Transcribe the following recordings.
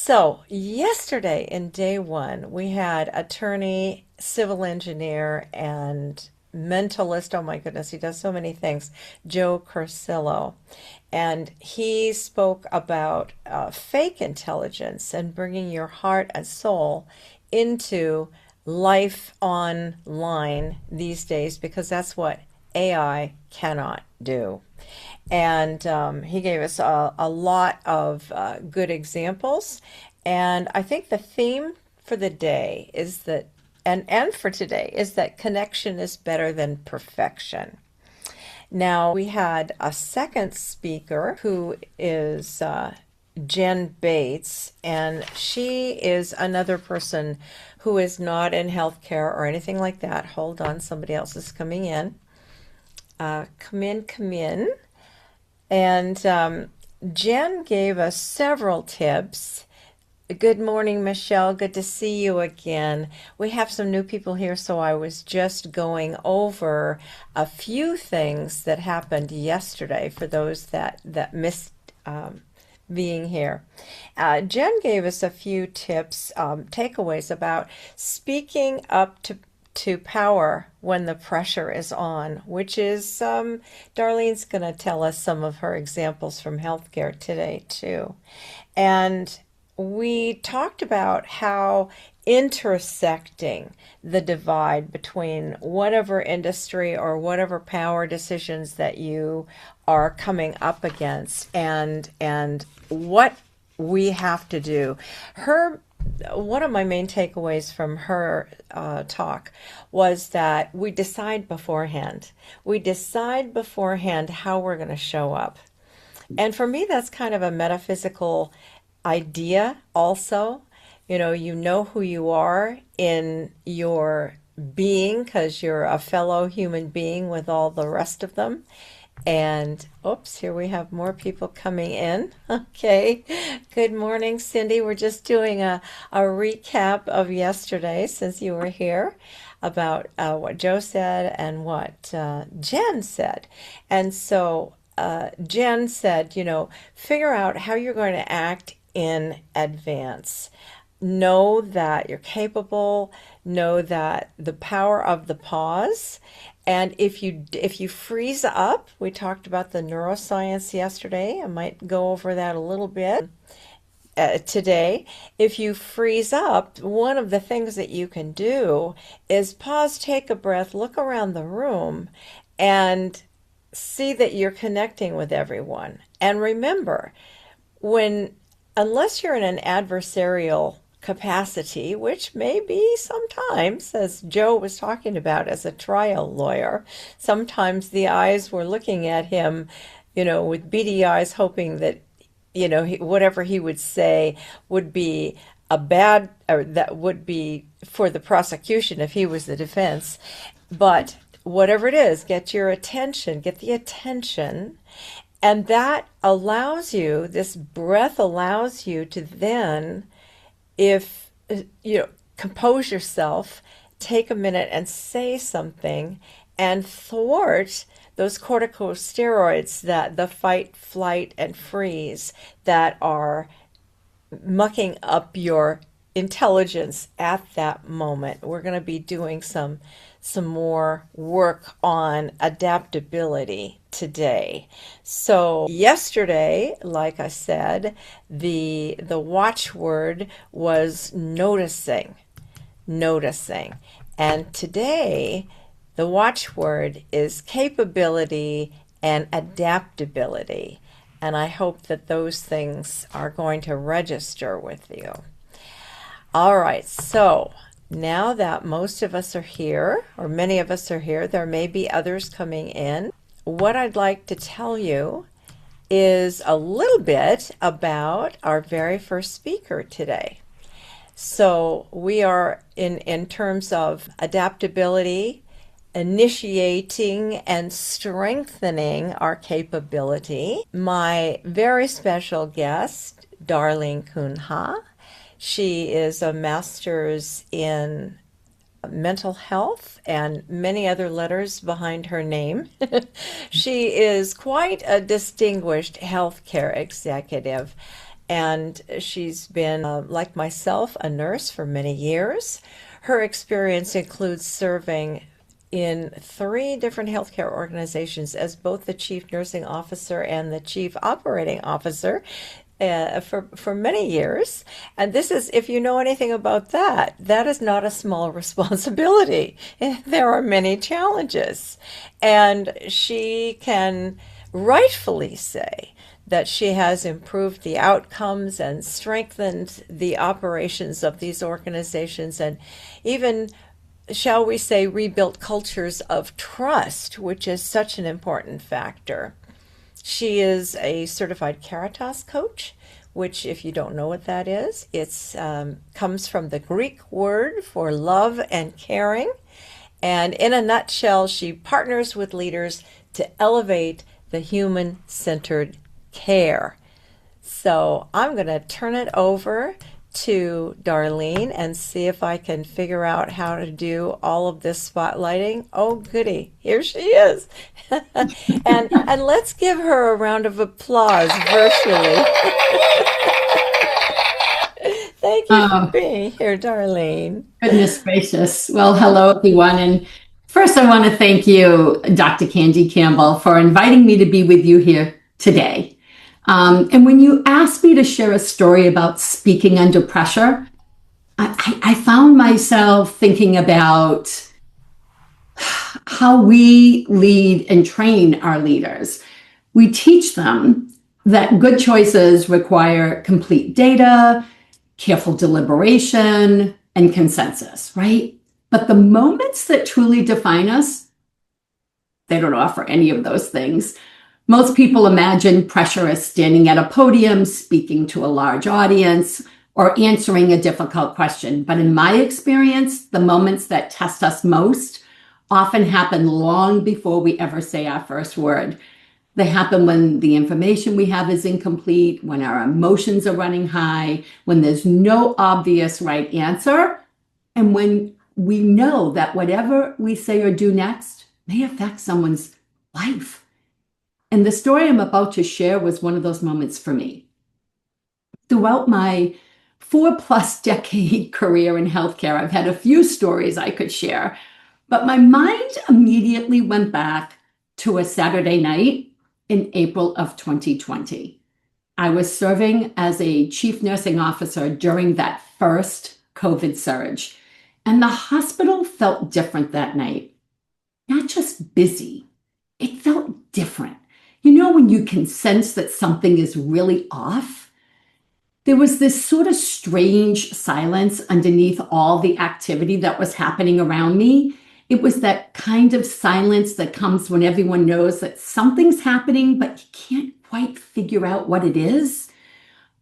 So, yesterday in day one, we had attorney, civil engineer, and mentalist. Oh my goodness, he does so many things. Joe Cursillo. And he spoke about fake intelligence and bringing your heart and soul into life online these days because that's what AI cannot do. And he gave us a lot of good examples. And I think the theme for the day is that, and for today, is that connection is better than perfection. Now, we had a second speaker who is Jen Bates, and she is another person who is not in healthcare or anything like that. Hold on, somebody else is coming in. Come in, come in. And Jen gave us several tips. Good morning, Michelle. Good to see you again. We have some new people here, so I was just going over a few things that happened yesterday for those that missed being here. Jen gave us a few tips, takeaways about speaking up to power when the pressure is on, which is Darlene's going to tell us some of her examples from healthcare today too. And we talked about how intersecting the divide between whatever industry or whatever power decisions that you are coming up against and what we have to do. One of my main takeaways from her talk was that we decide beforehand. We decide beforehand how we're going to show up. And for me, that's kind of a metaphysical idea also. You know who you are in your being because you're a fellow human being with all the rest of them. And oops, here we have more people coming in. Okay. Good morning, Cindy. We're just doing a recap of yesterday since you were here about what Joe said and what Jen said. And so Jen said, figure out how you're going to act in advance. Know that you're capable, know that the power of the pause. And if you freeze up, we talked about the neuroscience yesterday. I might go over that a little bit today. If you freeze up, one of the things that you can do is pause, take a breath, look around the room, and see that you're connecting with everyone. And remember, unless you're in an adversarial capacity, which may be sometimes, as Joe was talking about as a trial lawyer, sometimes the eyes were looking at him, with beady eyes, hoping that, whatever he would say would be or that would be for the prosecution if he was the defense. But whatever it is, get the attention. And that allows you, this breath allows you to then, if compose yourself, take a minute and say something and thwart those corticosteroids, that the fight, flight, and freeze that are mucking up your intelligence at that moment. We're going to be doing some more work on adaptability today. So yesterday, like I said, the watchword was noticing. And today, the watchword is capability and adaptability. And I hope that those things are going to register with you. All right, so now that most of us are here, or many of us are here, there may be others coming in. What I'd like to tell you is a little bit about our very first speaker today. So we are in terms of adaptability, initiating and strengthening our capability. My very special guest, Darlene Cunha. She is a master's in mental health and many other letters behind her name. She is quite a distinguished healthcare executive and she's been, like myself, a nurse for many years. Her experience includes serving in three different healthcare organizations as both the chief nursing officer and the chief operating officer for many years. And this is, if you know anything about that, that is not a small responsibility. There are many challenges. And she can rightfully say that she has improved the outcomes and strengthened the operations of these organizations and even, shall we say, rebuilt cultures of trust, which is such an important factor. She is a certified Caritas coach, which, if you don't know what that is, it's comes from the Greek word for love and caring. And in a nutshell, she partners with leaders to elevate the human-centered care. So I'm going to turn it over to Darlene and see if I can figure out how to do all of this spotlighting. Oh, goody. Here she is. and let's give her a round of applause virtually. Thank you for being here, Darlene. Goodness gracious. Well, hello, everyone. And first, I want to thank you, Dr. Candy Campbell, for inviting me to be with you here today. And when you asked me to share a story about speaking under pressure, I found myself thinking about how we lead and train our leaders. We teach them that good choices require complete data, careful deliberation, and consensus, right? But the moments that truly define us, they don't offer any of those things. Most people imagine pressure as standing at a podium, speaking to a large audience, or answering a difficult question. But in my experience, the moments that test us most often happen long before we ever say our first word. They happen when the information we have is incomplete, when our emotions are running high, when there's no obvious right answer, and when we know that whatever we say or do next may affect someone's life. And the story I'm about to share was one of those moments for me. Throughout my 4+ decade career in healthcare, I've had a few stories I could share, but my mind immediately went back to a Saturday night in April of 2020. I was serving as a chief nursing officer during that first COVID surge, and the hospital felt different that night. Not just busy, it felt different. You know, when you can sense that something is really off? There was this sort of strange silence underneath all the activity that was happening around me. It was that kind of silence that comes when everyone knows that something's happening, but you can't quite figure out what it is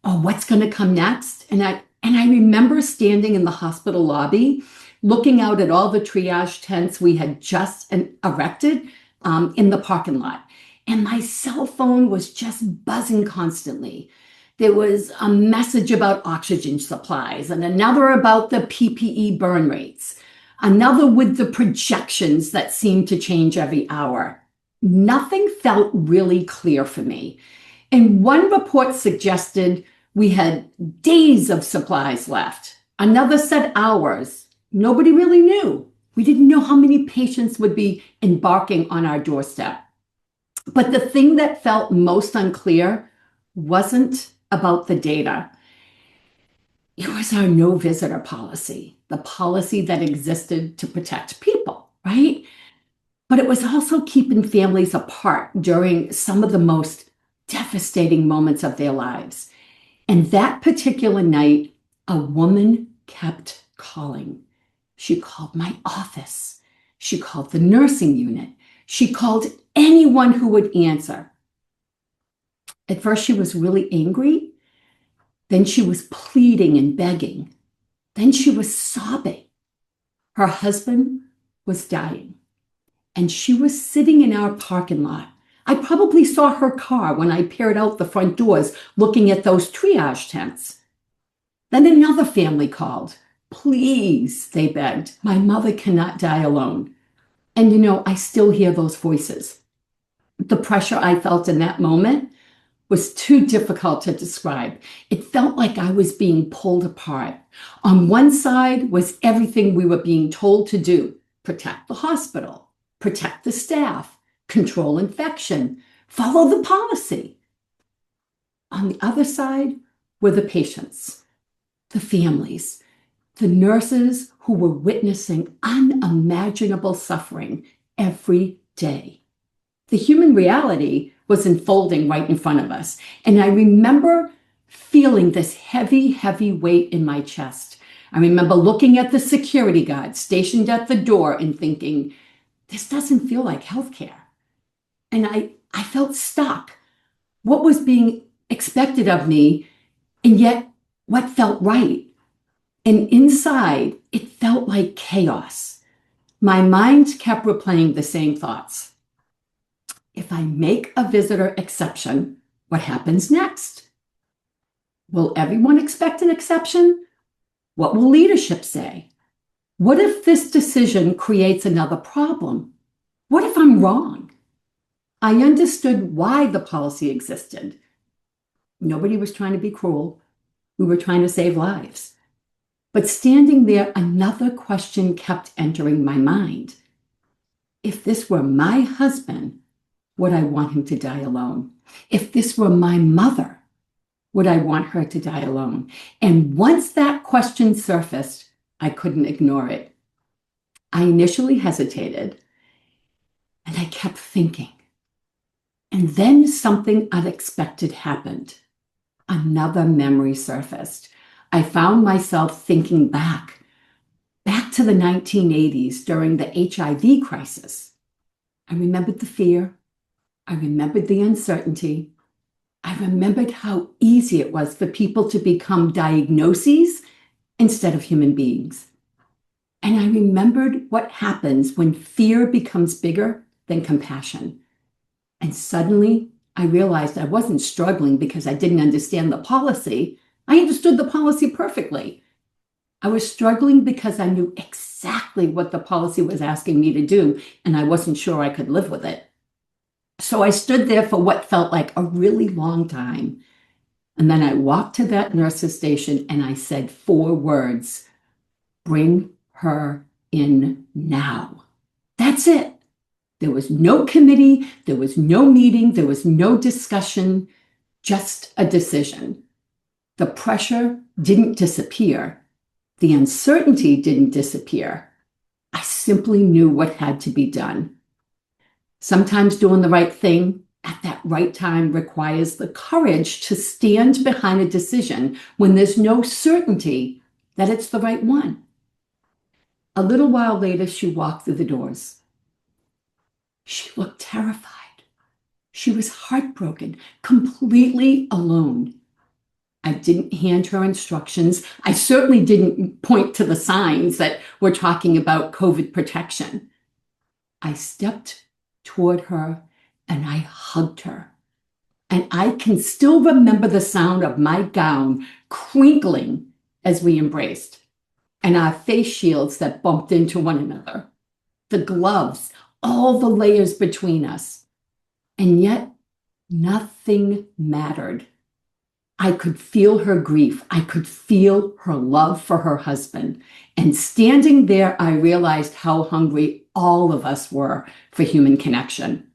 or what's going to come next. And I remember standing in the hospital lobby, looking out at all the triage tents we had just erected in the parking lot. And my cell phone was just buzzing constantly. There was a message about oxygen supplies and another about the PPE burn rates, another with the projections that seemed to change every hour. Nothing felt really clear for me. And one report suggested we had days of supplies left. Another said hours. Nobody really knew. We didn't know how many patients would be embarking on our doorstep. But the thing that felt most unclear wasn't about the data. It was our no visitor policy, the policy that existed to protect people, right? But it was also keeping families apart during some of the most devastating moments of their lives. And that particular night, a woman kept calling. She called my office. She called the nursing unit. She called anyone who would answer. At first, she was really angry. Then she was pleading and begging. Then she was sobbing. Her husband was dying, and she was sitting in our parking lot. I probably saw her car when I peered out the front doors looking at those triage tents. Then another family called. Please, they begged. My mother cannot die alone. And I still hear those voices. The pressure I felt in that moment was too difficult to describe. It felt like I was being pulled apart. On one side was everything we were being told to do: protect the hospital, protect the staff, control infection, follow the policy. On the other side were the patients, the families, the nurses who were witnessing unimaginable suffering every day. The human reality was unfolding right in front of us. And I remember feeling this heavy, heavy weight in my chest. I remember looking at the security guard stationed at the door and thinking, this doesn't feel like healthcare. And I felt stuck. What was being expected of me, and yet what felt right? And inside, it felt like chaos. My mind kept replaying the same thoughts. If I make a visitor exception, what happens next? Will everyone expect an exception? What will leadership say? What if this decision creates another problem? What if I'm wrong? I understood why the policy existed. Nobody was trying to be cruel. We were trying to save lives. But standing there, another question kept entering my mind. If this were my husband, would I want him to die alone? If this were my mother, would I want her to die alone? And once that question surfaced, I couldn't ignore it. I initially hesitated, and I kept thinking. And then something unexpected happened. Another memory surfaced. I found myself thinking back to the 1980s during the HIV crisis. I remembered the fear. I remembered the uncertainty. I remembered how easy it was for people to become diagnoses instead of human beings. And I remembered what happens when fear becomes bigger than compassion. And suddenly I realized I wasn't struggling because I didn't understand the policy. I understood the policy perfectly. I was struggling because I knew exactly what the policy was asking me to do, and I wasn't sure I could live with it. So I stood there for what felt like a really long time. And then I walked to that nurse's station and I said 4 words: bring her in now. That's it. There was no committee, there was no meeting, there was no discussion, just a decision. The pressure didn't disappear. The uncertainty didn't disappear. I simply knew what had to be done. Sometimes doing the right thing at that right time requires the courage to stand behind a decision when there's no certainty that it's the right one. A little while later, she walked through the doors. She looked terrified. She was heartbroken, completely alone. I didn't hand her instructions. I certainly didn't point to the signs that were talking about COVID protection. I stepped toward her and I hugged her. And I can still remember the sound of my gown crinkling as we embraced, and our face shields that bumped into one another, the gloves, all the layers between us. And yet, nothing mattered. I could feel her grief. I could feel her love for her husband. And standing there, I realized how hungry all of us were for human connection.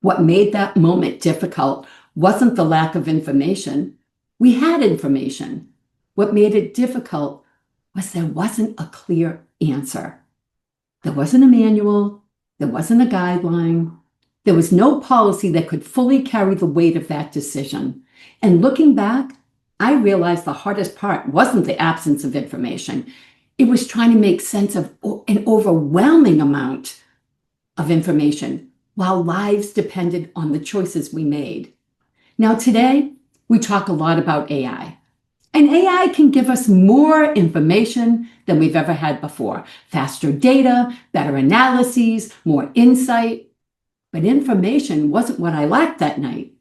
What made that moment difficult wasn't the lack of information. We had information. What made it difficult was there wasn't a clear answer. There wasn't a manual. There wasn't a guideline. There was no policy that could fully carry the weight of that decision. And looking back, I realized the hardest part wasn't the absence of information. It was trying to make sense of an overwhelming amount of information while lives depended on the choices we made. Now, today, we talk a lot about AI. And AI can give us more information than we've ever had before. Faster data, better analyses, more insight. But information wasn't what I lacked that night.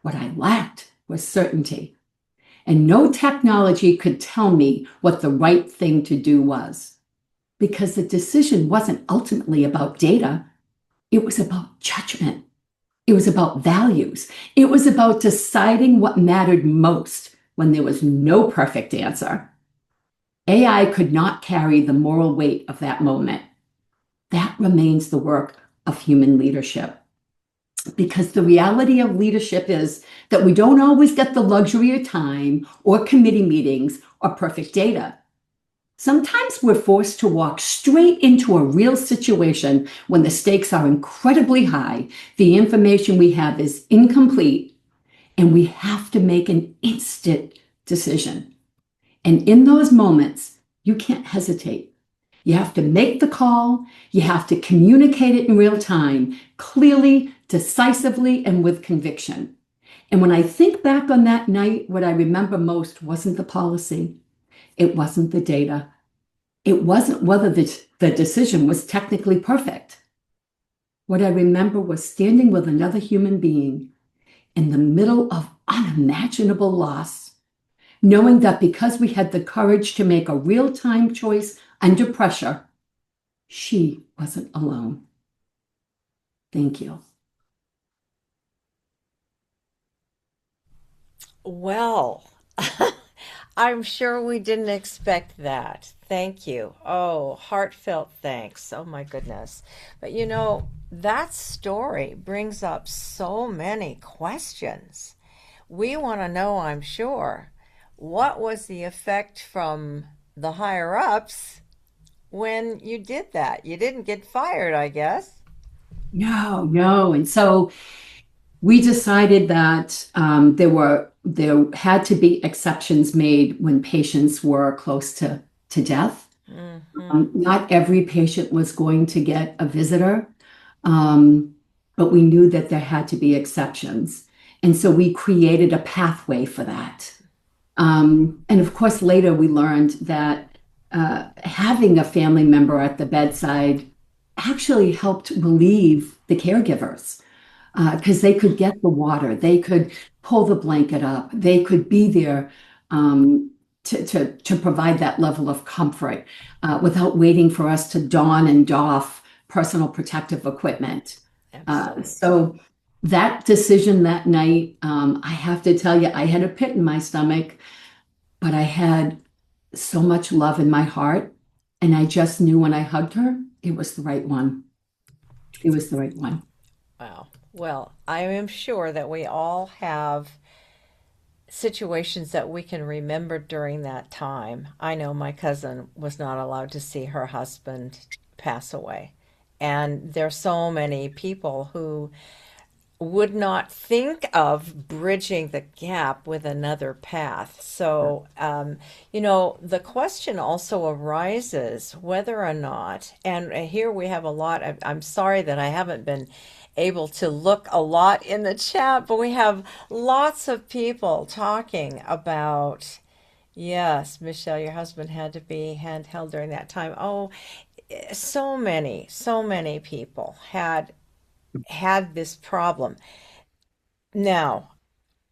What I lacked was certainty. And no technology could tell me what the right thing to do was. Because the decision wasn't ultimately about data. It was about judgment. It was about values. It was about deciding what mattered most when there was no perfect answer. AI could not carry the moral weight of that moment. That remains the work of human leadership. Because the reality of leadership is that we don't always get the luxury of time or committee meetings or perfect data. Sometimes we're forced to walk straight into a real situation when the stakes are incredibly high, the information we have is incomplete, and we have to make an instant decision. And in those moments, you can't hesitate. You have to make the call. You have to communicate it in real time, clearly, decisively, and with conviction. And when I think back on that night, what I remember most wasn't the policy. It wasn't the data. It wasn't whether the decision was technically perfect. What I remember was standing with another human being in the middle of unimaginable loss, knowing that because we had the courage to make a real-time choice under pressure, she wasn't alone. Thank you. Well, I'm sure we didn't expect that. Thank you. Oh, heartfelt thanks. Oh my goodness. But that story brings up so many questions. We want to know, I'm sure, what was the effect from the higher ups when you did that? You didn't get fired, I guess. No, no. And so we decided that there had to be exceptions made when patients were close to death. Hmm. Not every patient was going to get a visitor, um, but we knew that there had to be exceptions. And so we created a pathway for that. And of course, later we learned that having a family member at the bedside actually helped relieve the caregivers because they could get the water, they could pull the blanket up, they could be there to provide that level of comfort without waiting for us to don and doff personal protective equipment. Absolutely. So that decision that night, I have to tell you, I had a pit in my stomach, but I had so much love in my heart. And I just knew when I hugged her, it was the right one. It was the right one. Wow. Well, I am sure that we all have situations that we can remember during that time. I know my cousin was not allowed to see her husband pass away. And there's so many people who would not think of bridging the gap with another path. So, the question also arises whether or not, and here we have a lot. I'm sorry that I haven't been able to look a lot in the chat, but we have lots of people talking about, yes, Michelle, your husband had to be handheld during that time. Oh, so many people had this problem. Now,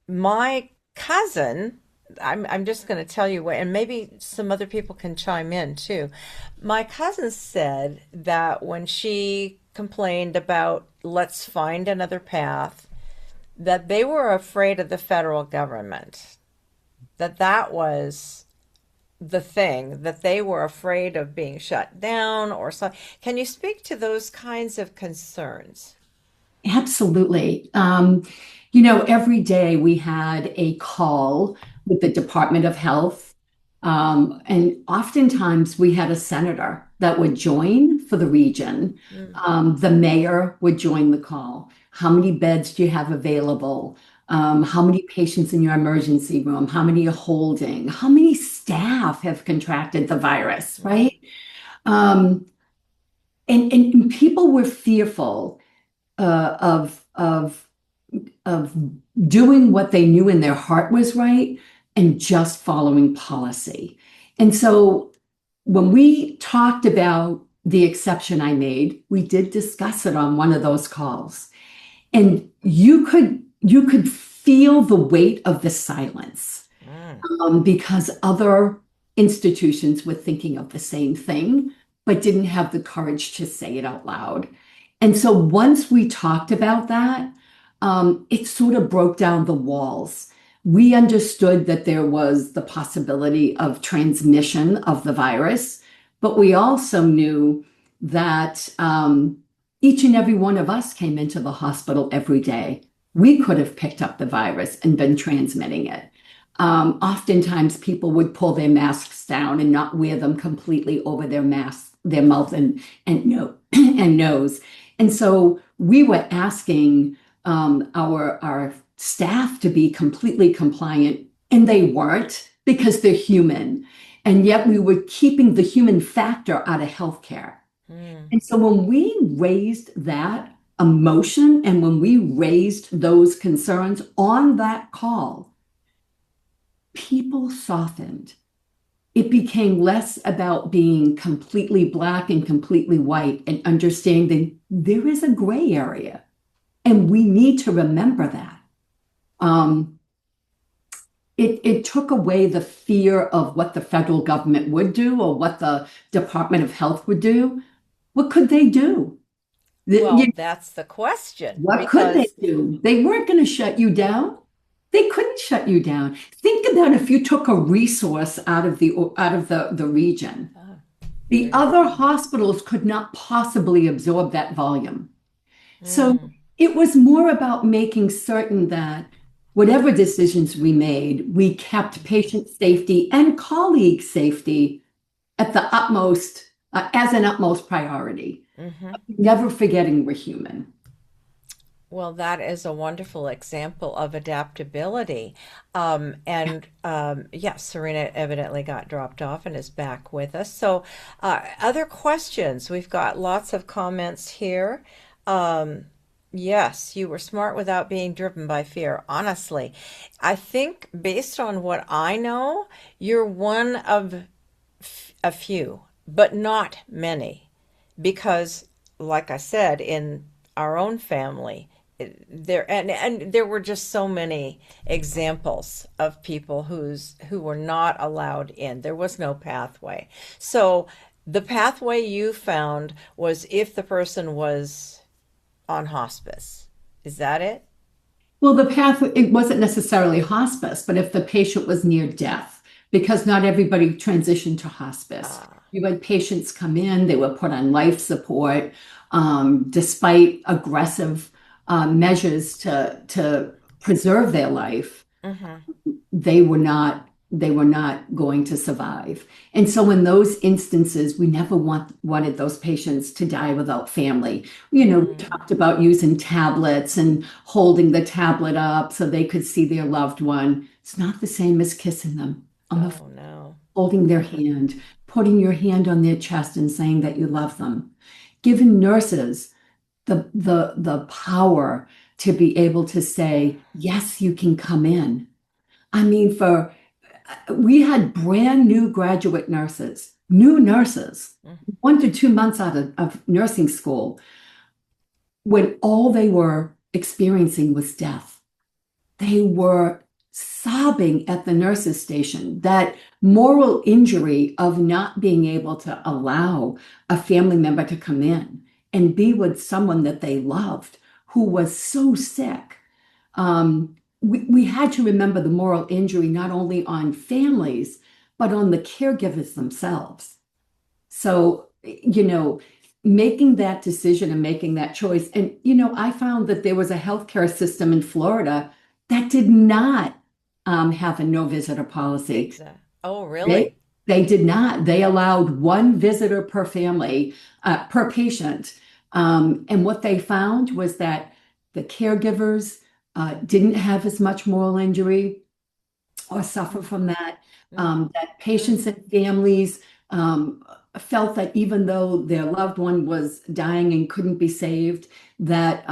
my cousin, I'm just going to tell you what, and maybe some other people can chime in too. My cousin said that when she complained about let's find another path, that they were afraid of the federal government, that was the thing, that they were afraid of being shut down or so. Can you speak to those kinds of concerns? Absolutely. Every day we had a call with the Department of Health. And oftentimes we had a senator that would join for the region. Mm, The mayor would join the call. How many beds do you have available? How many patients in your emergency room? How many are holding? How many staff have contracted the virus, right. right? Um, and people were fearful of doing what they knew in their heart was right and just following policy. And so when we talked about the exception I made, we did discuss it on one of those calls. And you could feel the weight of the silence Mm, because other institutions were thinking of the same thing, but didn't have the courage to say it out loud. And so once we talked about that, it sort of broke down the walls. We understood that there was the possibility of transmission of the virus, but we also knew that each and every one of us came into the hospital every day. We could have picked up the virus and been transmitting it. Oftentimes, people would pull their masks down and not wear them completely over their mask, their mouth and nose. And so we were asking our staff to be completely compliant, and they weren't because they're human. And yet we were keeping the human factor out of healthcare. Mm. And so when we raised that emotion and when we raised those concerns on that call, people softened. It became less about being completely Black and completely white and understanding there is a gray area. And we need to remember that. It took away the fear of what the federal government would do or what the Department of Health would do. What could they do? Well, that's the question What could they because, do? They weren't going to shut you down. They couldn't shut you down. Think about if you took a resource out of the region. The other hospitals could not possibly absorb that volume. So mm, it was more about making certain that whatever decisions we made, we kept patient safety and colleague safety at the utmost, as an utmost priority. mhm. Never forgetting we're human. Well, that is a wonderful example of adaptability. Yes, Serena evidently got dropped off and is back with us. So, other questions? We've got lots of comments here. Um, yes, you were smart without being driven by fear. Honestly, I think based on what I know, you're one of a few, but not many, because, like I said, in our own family, and there were just so many examples of people who were not allowed in. There was no pathway. So the pathway you found was if the person was on hospice. Is that it? Well, the path, it wasn't necessarily hospice, but if the patient was near death, because not everybody transitioned to hospice. Ah, You had patients come in, they were put on life support, despite aggressive measures to preserve their life. mm-hmm. They were not going to survive. And so in those instances, we never wanted those patients to die without family. We Mm. talked about using tablets and holding the tablet up so they could see their loved one. It's not the same as kissing them on the Oh no. holding their hand, putting your hand on their chest and saying that you love them. Giving nurses the power to be able to say, yes, you can come in. I mean, we had brand new graduate nurses, new nurses, Mm. 1 to 2 months out of nursing school, when all they were experiencing was death. They were sobbing at the nurses' station, that moral injury of not being able to allow a family member to come in and be with someone that they loved who was so sick. We had to remember the moral injury not only on families, but on the caregivers themselves. So, making that decision and making that choice. And, I found that there was a healthcare system in Florida that did not have a no visitor policy. Exactly. Oh, They, really? they did not. They allowed one visitor per family, per patient. And what they found was that the caregivers didn't have as much moral injury or suffer from that. That patients and families felt that even though their loved one was dying and couldn't be saved, that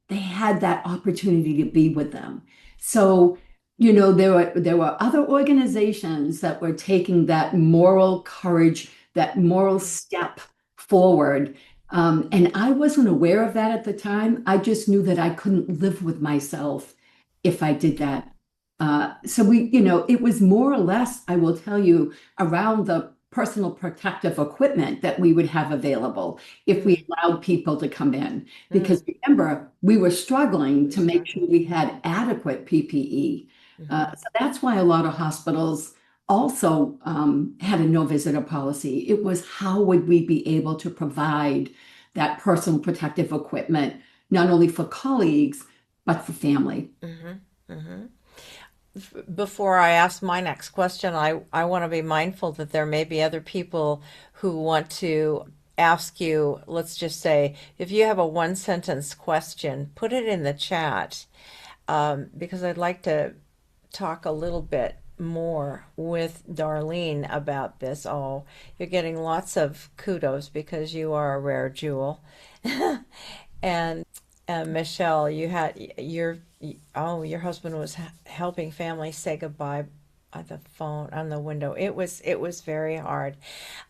they had that opportunity to be with them. So, there were other organizations that were taking that moral courage, that moral step forward. And I wasn't aware of that at the time. I just knew that I couldn't live with myself if I did that. So it was more or less, I will tell you, around the personal protective equipment that we would have available if we Mm, allowed people to come in. Because mm, remember, we were struggling we're to make sure struggling. we had adequate PPE. Hmm. So that's why a lot of hospitals also had a no visitor policy. It was how would we be able to provide that personal protective equipment, not only for colleagues, but for family. Hmm. Hmm. Before I ask my next question, I want to be mindful that there may be other people who want to ask you, let's just say, if you have a one sentence question, put it in the chat, because I'd like to talk a little bit more with Darlene about this. Oh, you're getting lots of kudos because you are a rare jewel. And Michelle, you had your husband was helping families say goodbye on the phone on the window. It was very hard.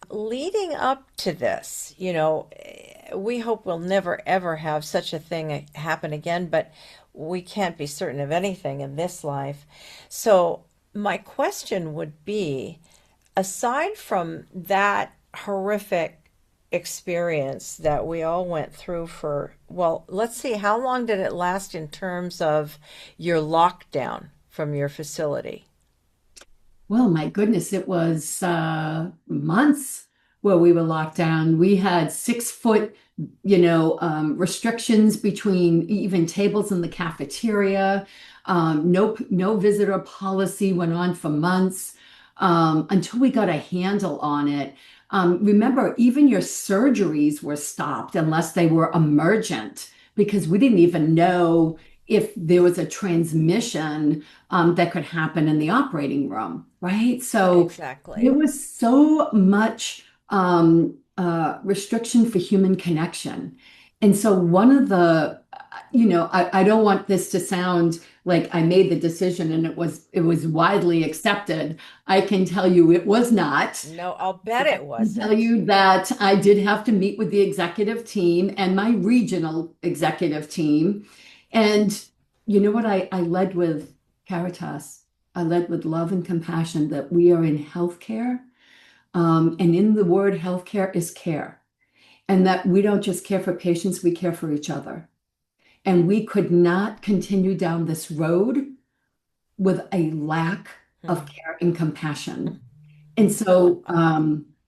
Leading up to this, we hope we'll never ever have such a thing happen again, but we can't be certain of anything in this life. So my question would be, aside from that horrific experience that we all went through for, well, let's see, how long did it last in terms of your lockdown from your facility? Well, my goodness, it was months where we were locked down. We had 6 foot, restrictions between even tables in the cafeteria. No visitor policy went on for months until we got a handle on it. Remember, even your surgeries were stopped unless they were emergent because we didn't even know if there was a transmission that could happen in the operating room, right? So there Exactly. was so much restriction for human connection. And so one of the, I don't want this to sound like I made the decision and it was widely accepted. I can tell you it was not. No, I'll bet it Can tell wasn't. you that I did have to meet with the executive team and my regional executive team. And you know what? I led with Caritas. I led with love and compassion that we are in healthcare. And in the word healthcare is care. And that we don't just care for patients, we care for each other. And we could not continue down this road with a lack of Hmm. care and compassion. And so,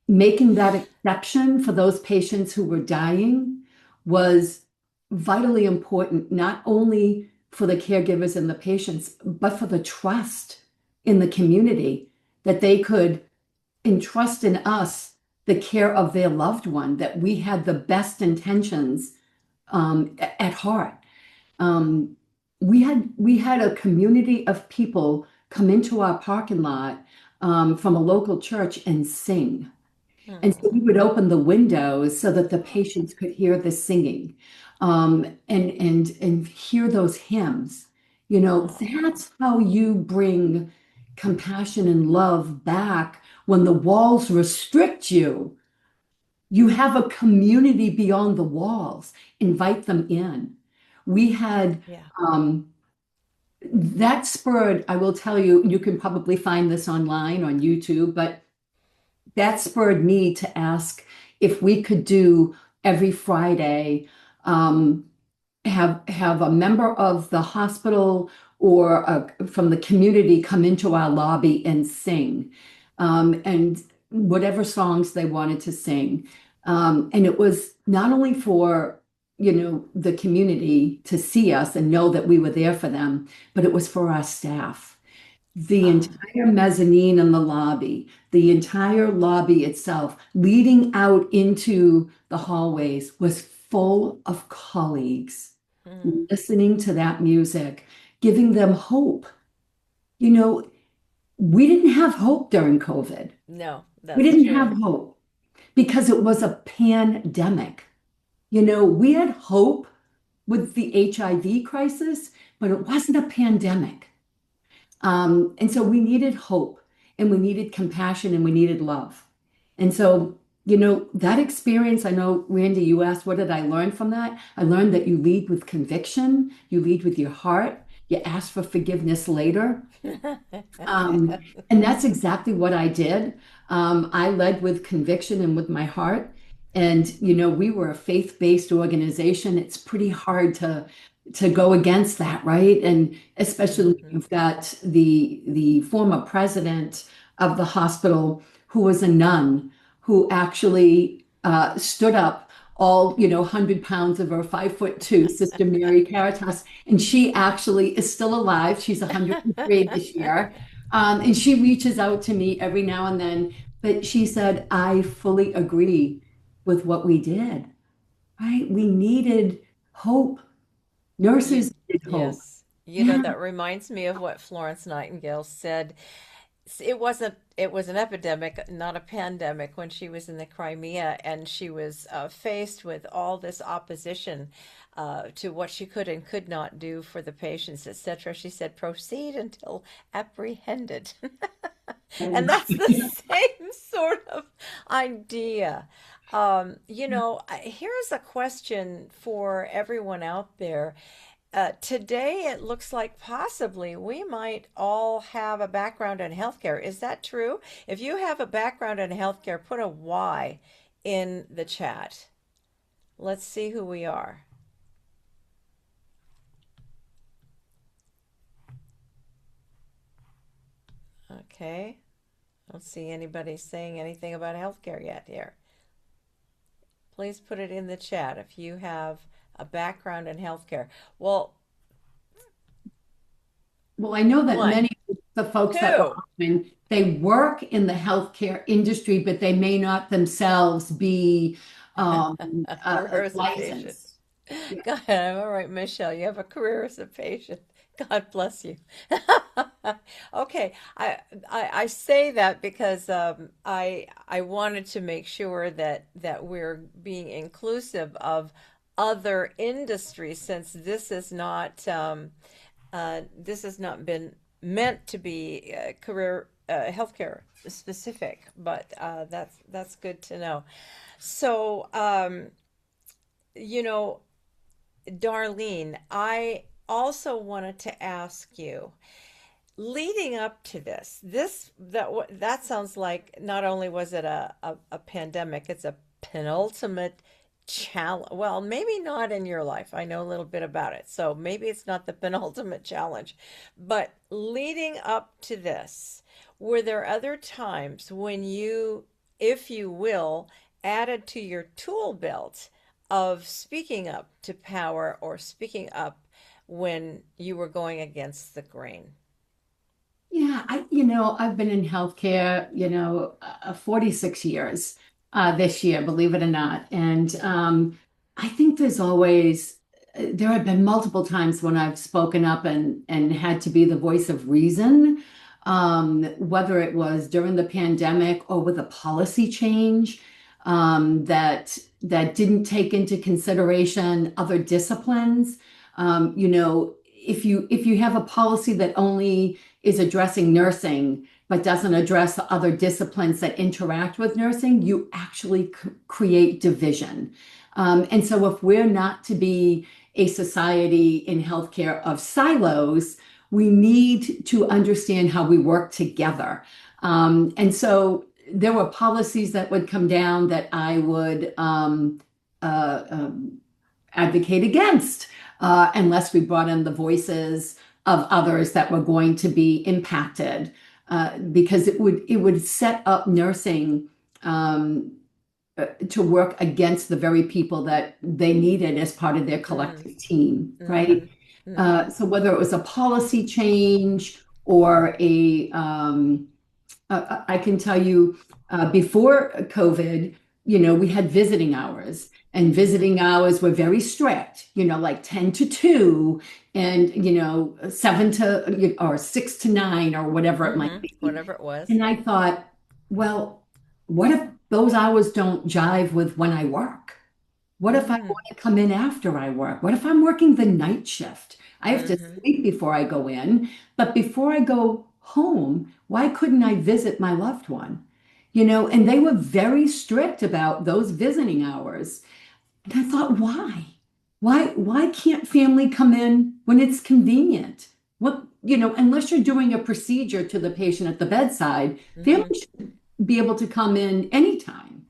making that exception for those patients who were dying was vitally important, not only for the caregivers and the patients, but for the trust in the community that they could entrust in us the care of their loved one, that we had the best intentions at heart. Um, we had a community of people come into our parking lot from a local church and sing. And so Hmm. we would open the windows so that the patients could hear the singing, and hear those hymns. Oh, That's how you bring compassion and love back when the walls restrict you. You have a community beyond the walls. Invite them in. We had yeah. um, that spurred, I will tell you, you can probably find this online on YouTube, but that spurred me to ask if we could do every Friday, um, have a member of the hospital or from the community come into our lobby and sing, and whatever songs they wanted to sing. And it was not only for the community to see us and know that we were there for them, but it was for our staff. The Oh, entire mezzanine in the lobby, the entire lobby itself, leading out into the hallways, was full of colleagues hmm. listening to that music, giving them hope. You know, we didn't have hope during COVID. No, We that's didn't true. have hope because it was a pandemic. We had hope with the HIV crisis, but it wasn't a pandemic. And so we needed hope and we needed compassion and we needed love. And so, that experience, I know, Randy, you asked, what did I learn from that? I learned that you lead with conviction, you lead with your heart, you ask for forgiveness later. Um, and that's exactly what I did. I led with conviction and with my heart. And, we were a faith-based organization. It's pretty hard to go against that, right? And especially when Hmm. you've got the former president of the hospital who was a nun who actually stood up all 100 pounds of her 5'2" Sister Mary Caritas, and she actually is still alive. She's 103 this year. And she reaches out to me every now and then, but she said, I fully agree with what we did, right? We needed hope. You, Nurses needed hope. yes. Yeah. That reminds me of what Florence Nightingale said. It was an epidemic, not a pandemic, when she was in the Crimea, and she was faced with all this opposition to what she could and could not do for the patients, etc. She said, "Proceed until apprehended." And that's the same sort of idea. Here's a question for everyone out there. Today, it looks like possibly we might all have a background in healthcare. Is that true? If you have a background in healthcare, put a Y in the chat. Let's see who we are. Okay. I don't see anybody saying anything about healthcare yet here. Please put it in the chat if you have a background in healthcare. Well, Well, I know that one, many of the folks that were two, on, they work in the healthcare industry, but they may not themselves be career as a patient. licensed. Yeah. God, I'm all right, Michelle. You have a career as a patient. God bless you. Okay, I say that because I wanted to make sure that we're being inclusive of other industries, since this has not been meant to be career healthcare specific, but that's good to know. So, you know, Darlene, I also wanted to ask you, leading up to that sounds like not only was it a pandemic, it's a penultimate challenge. Well, maybe not in your life. I know a little bit about it, so maybe it's not the penultimate challenge. But leading up to this, were there other times when you, if you will, added to your tool belt of speaking up to power or speaking up when you were going against the grain? Yeah, I've been in healthcare, 46 years this year, believe it or not. And I think there have been multiple times when I've spoken up and had to be the voice of reason, whether it was during the pandemic or with a policy change that didn't take into consideration other disciplines. If you have a policy that only is addressing nursing, but doesn't address the other disciplines that interact with nursing, you actually create division. And so, if we're not to be a society in healthcare of silos, we need to understand how we work together. And so, there were policies that would come down that I would uh, um, advocate against unless we brought in the voices of others that were going to be impacted, because it would set up nursing to work against the very people that they needed as part of their Mm, collective team, mm-hmm, right? mm-hmm, So whether it was a policy change or I can tell you, before COVID, we had visiting hours, and visiting hours were very strict, like 10 to 2 and, 7 to or 6 to 9 or whatever it might mm-hmm. be. Whatever it was. And I thought, well, what if those hours don't jive with when I work? What if I Mm, want to come in after I work? What if I'm working the night shift? I have to mm-hmm. sleep before I go in, but before I go home, why couldn't I visit my loved one? And they were very strict about those visiting hours. And I thought, why? Why can't family come in when it's convenient? what, unless you're doing a procedure to the patient at the bedside, family Hmm. should be able to come in anytime.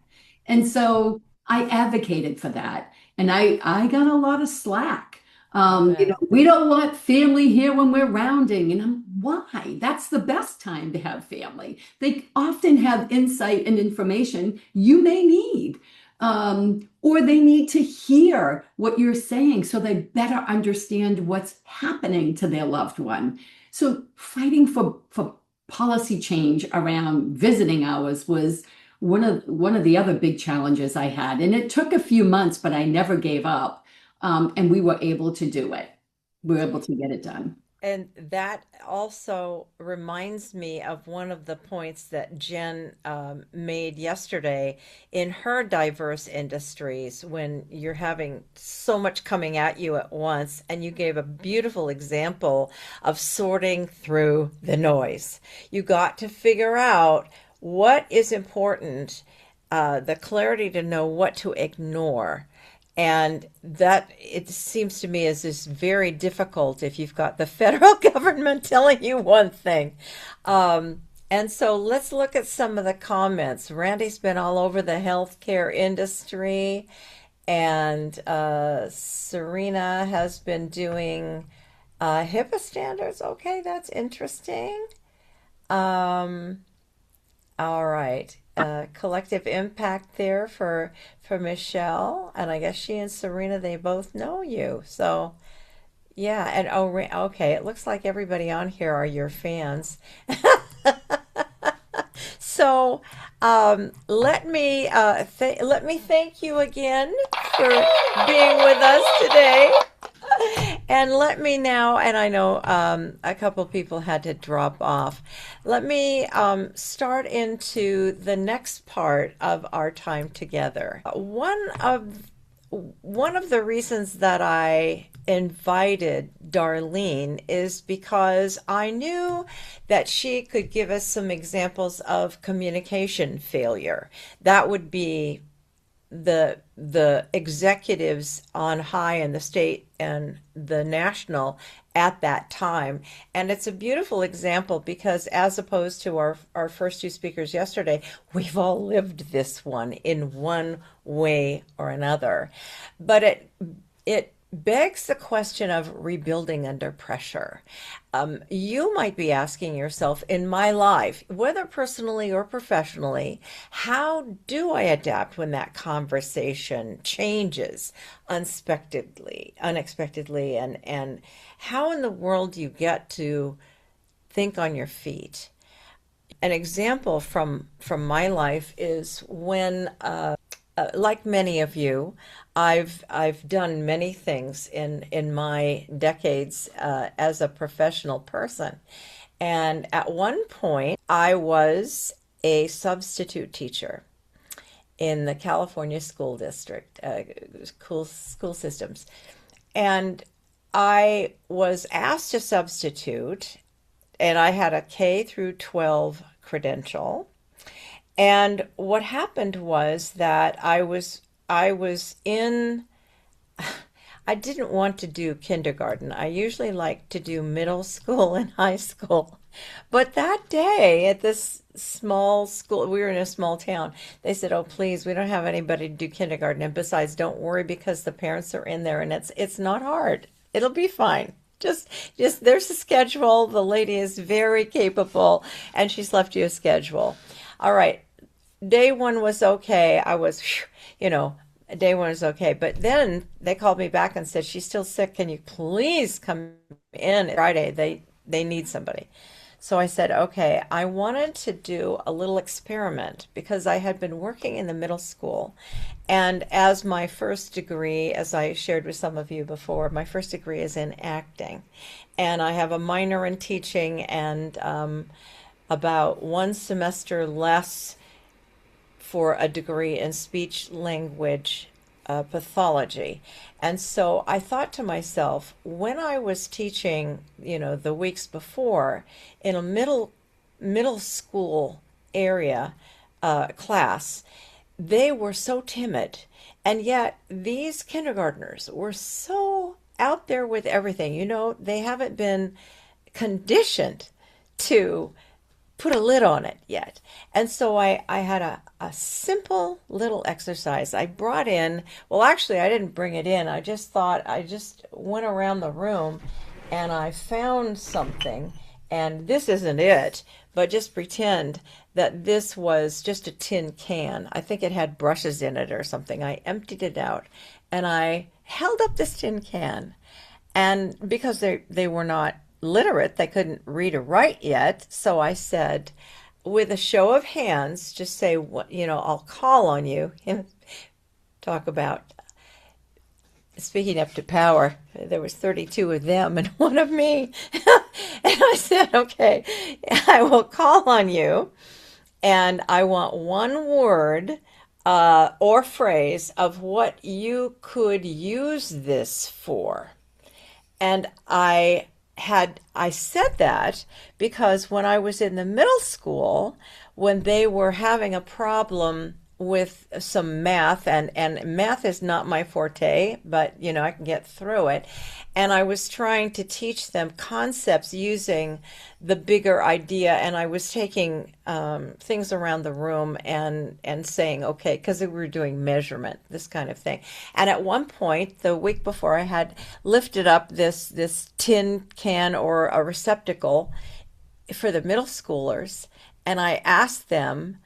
And so I advocated for that. And I got a lot of slack. I bet. We don't want family here when we're rounding. And why? That's the best time to have family. They often have insight and information you may need. Or they need to hear what you're saying so they better understand what's happening to their loved one. So fighting for policy change around visiting hours was one of the other big challenges I had. And it took a few months, but I never gave up. And we were able to do it. We were able to get it done. And that also reminds me of one of the points that Jen made yesterday in her diverse industries when you're having so much coming at you at once. And you gave a beautiful example of sorting through the noise. You got to figure out what is important, the clarity to know what to ignore. And that it seems to me is very difficult if you've got the federal government telling you one thing. And so let's look at some of the comments. Randy's been all over the healthcare industry, and Serena has been doing HIPAA standards. Okay, that's interesting. Um, all right. Collective impact there for Michelle, and I guess she and Serena, they both know you. So yeah, and oh, okay, it looks like everybody on here are your fans. So let me thank you again for being with us today. And let me now, and I know a couple people had to drop off. Let me start into the next part of our time together. One of the reasons that I invited Darlene is because I knew that she could give us some examples of communication failure. That would be the executives on high in the state and the national at that time. And it's a beautiful example because as opposed to our first two speakers yesterday, we've all lived this one in one way or another. But it begs the question of rebuilding under pressure. You might be asking yourself, in my life, whether personally or professionally, how do I adapt when that conversation changes unexpectedly, and how in the world do you get to think on your feet? An example from my life is when like many of you, I've done many things in my decades as a professional person. And at one point, I was a substitute teacher in the California school district, school systems. And I was asked to substitute, and I had a K through 12 credential. And what happened was that I was in I didn't want to do kindergarten. I usually like to do middle school and high school. But that day at this small school, we were in a small town, they said, "Oh, please, we don't have anybody to do kindergarten. And besides, don't worry because the parents are in there and it's not hard. It'll be fine. Just there's a schedule. The lady is very capable and she's left you a schedule." All right. Day one was okay. You know, day one was okay. But then they called me back and said, "She's still sick. Can you please come in Friday? They need somebody." So I said, okay, I wanted to do a little experiment because I had been working in the middle school. And as my first degree, as I shared with some of you before, my first degree is in acting. And I have a minor in teaching and about one semester less for a degree in speech language pathology. And so I thought to myself, when I was teaching, the weeks before in a middle school area class, they were so timid. And yet these kindergartners were so out there with everything. They haven't been conditioned to put a lid on it yet. And so I had a simple little exercise. I brought in, well, actually, I didn't bring it in. I just thought, I just went around the room and I found something. And this isn't it, but just pretend that this was just a tin can. I think it had brushes in it or something. I emptied it out and I held up this tin can. And because they were not literate, they couldn't read or write yet. So I said, with a show of hands, just say, what, I'll call on you. Talk about speaking up to power. There was 32 of them and one of me. And I said, okay, I will call on you. And I want one word or phrase of what you could use this for. And I said that because when I was in the middle school, when they were having a problem with some math, and math is not my forte, but I can get through it. And I was trying to teach them concepts using the bigger idea, and I was taking things around the room and saying, okay, because we were doing measurement, this kind of thing. And at one point, the week before, I had lifted up this tin can or a receptacle for the middle schoolers, and I asked them,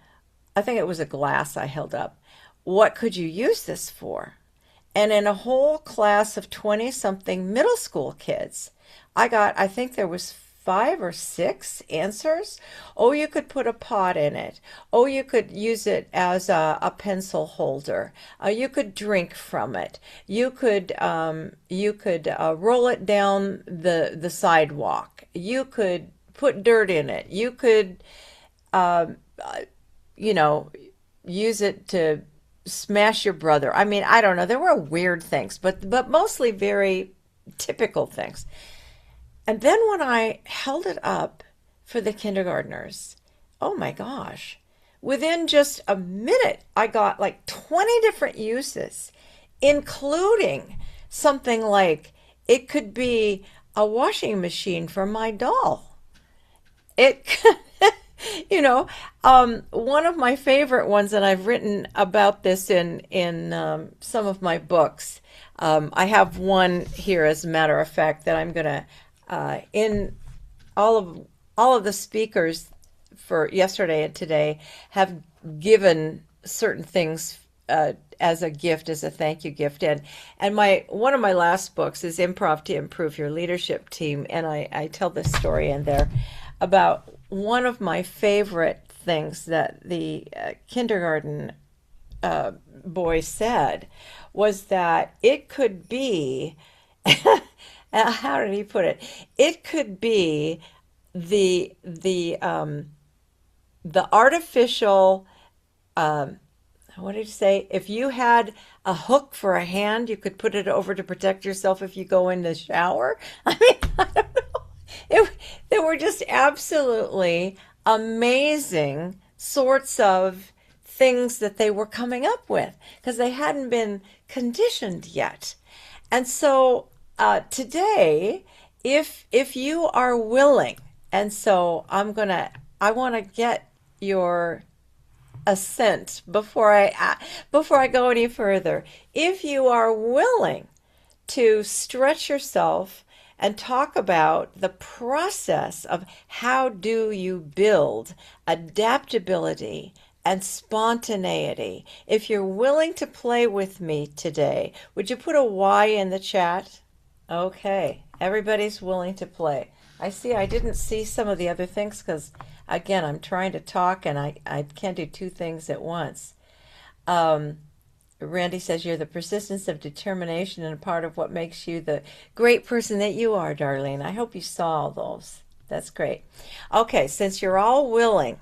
I think it was a glass I held up, what could you use this for? And in a whole class of 20 something middle school kids, I think there was 5 or 6 answers. Oh, you could put a pot in it. Oh, you could use it as a pencil holder. You could drink from it. You could roll it down the sidewalk. You could put dirt in it. You could, uh, you know, use it to smash your brother. I mean, I don't know. There were weird things, but mostly very typical things. And then when I held it up for the kindergartners, oh my gosh, within just a minute, I got like 20 different uses, including something like it could be a washing machine for my doll. It one of my favorite ones, and I've written about this in some of my books. I have one here, as a matter of fact, that I'm gonna in all of the speakers for yesterday and today have given certain things as a gift, as a thank you gift, and my one of my last books is Improv to Improve Your Leadership Team, and I tell this story in there about one of my favorite things that the kindergarten boy said was that it could be, how did he put it? It could be the artificial, what did he say? If you had a hook for a hand, you could put it over to protect yourself if you go in the shower. I mean, I don't know. They were just absolutely amazing sorts of things that they were coming up with because they hadn't been conditioned yet. And so today, if you are willing, and so I want to get your assent before I go any further. If you are willing to stretch yourself and talk about the process of how do you build adaptability and spontaneity. If you're willing to play with me today, would you put a Y in the chat? Okay, everybody's willing to play. I didn't see some of the other things because, again, I'm trying to talk and I can't do two things at once. Um, Randy says you're the persistence of determination and a part of what makes you the great person that you are, Darlene. I hope you saw all those. That's great. Okay, since you're all willing,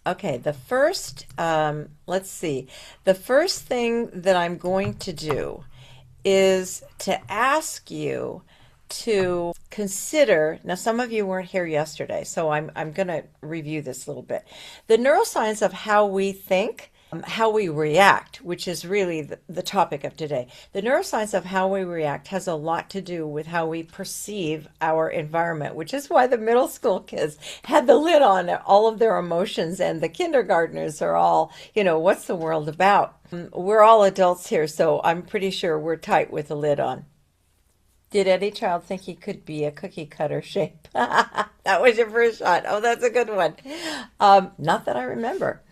okay, let's see. The first thing that I'm going to do is to ask you to consider, now some of you weren't here yesterday, so I'm going to review this a little bit. The neuroscience of how we think how we react, which is really the topic of today. The neuroscience of how we react has a lot to do with how we perceive our environment, which is why the middle school kids had the lid on all of their emotions, and the kindergartners are all, what's the world about? We're all adults here, so I'm pretty sure we're tight with the lid on. Did any child think he could be a cookie cutter shape? That was your first shot. Oh, that's a good one. Not that I remember.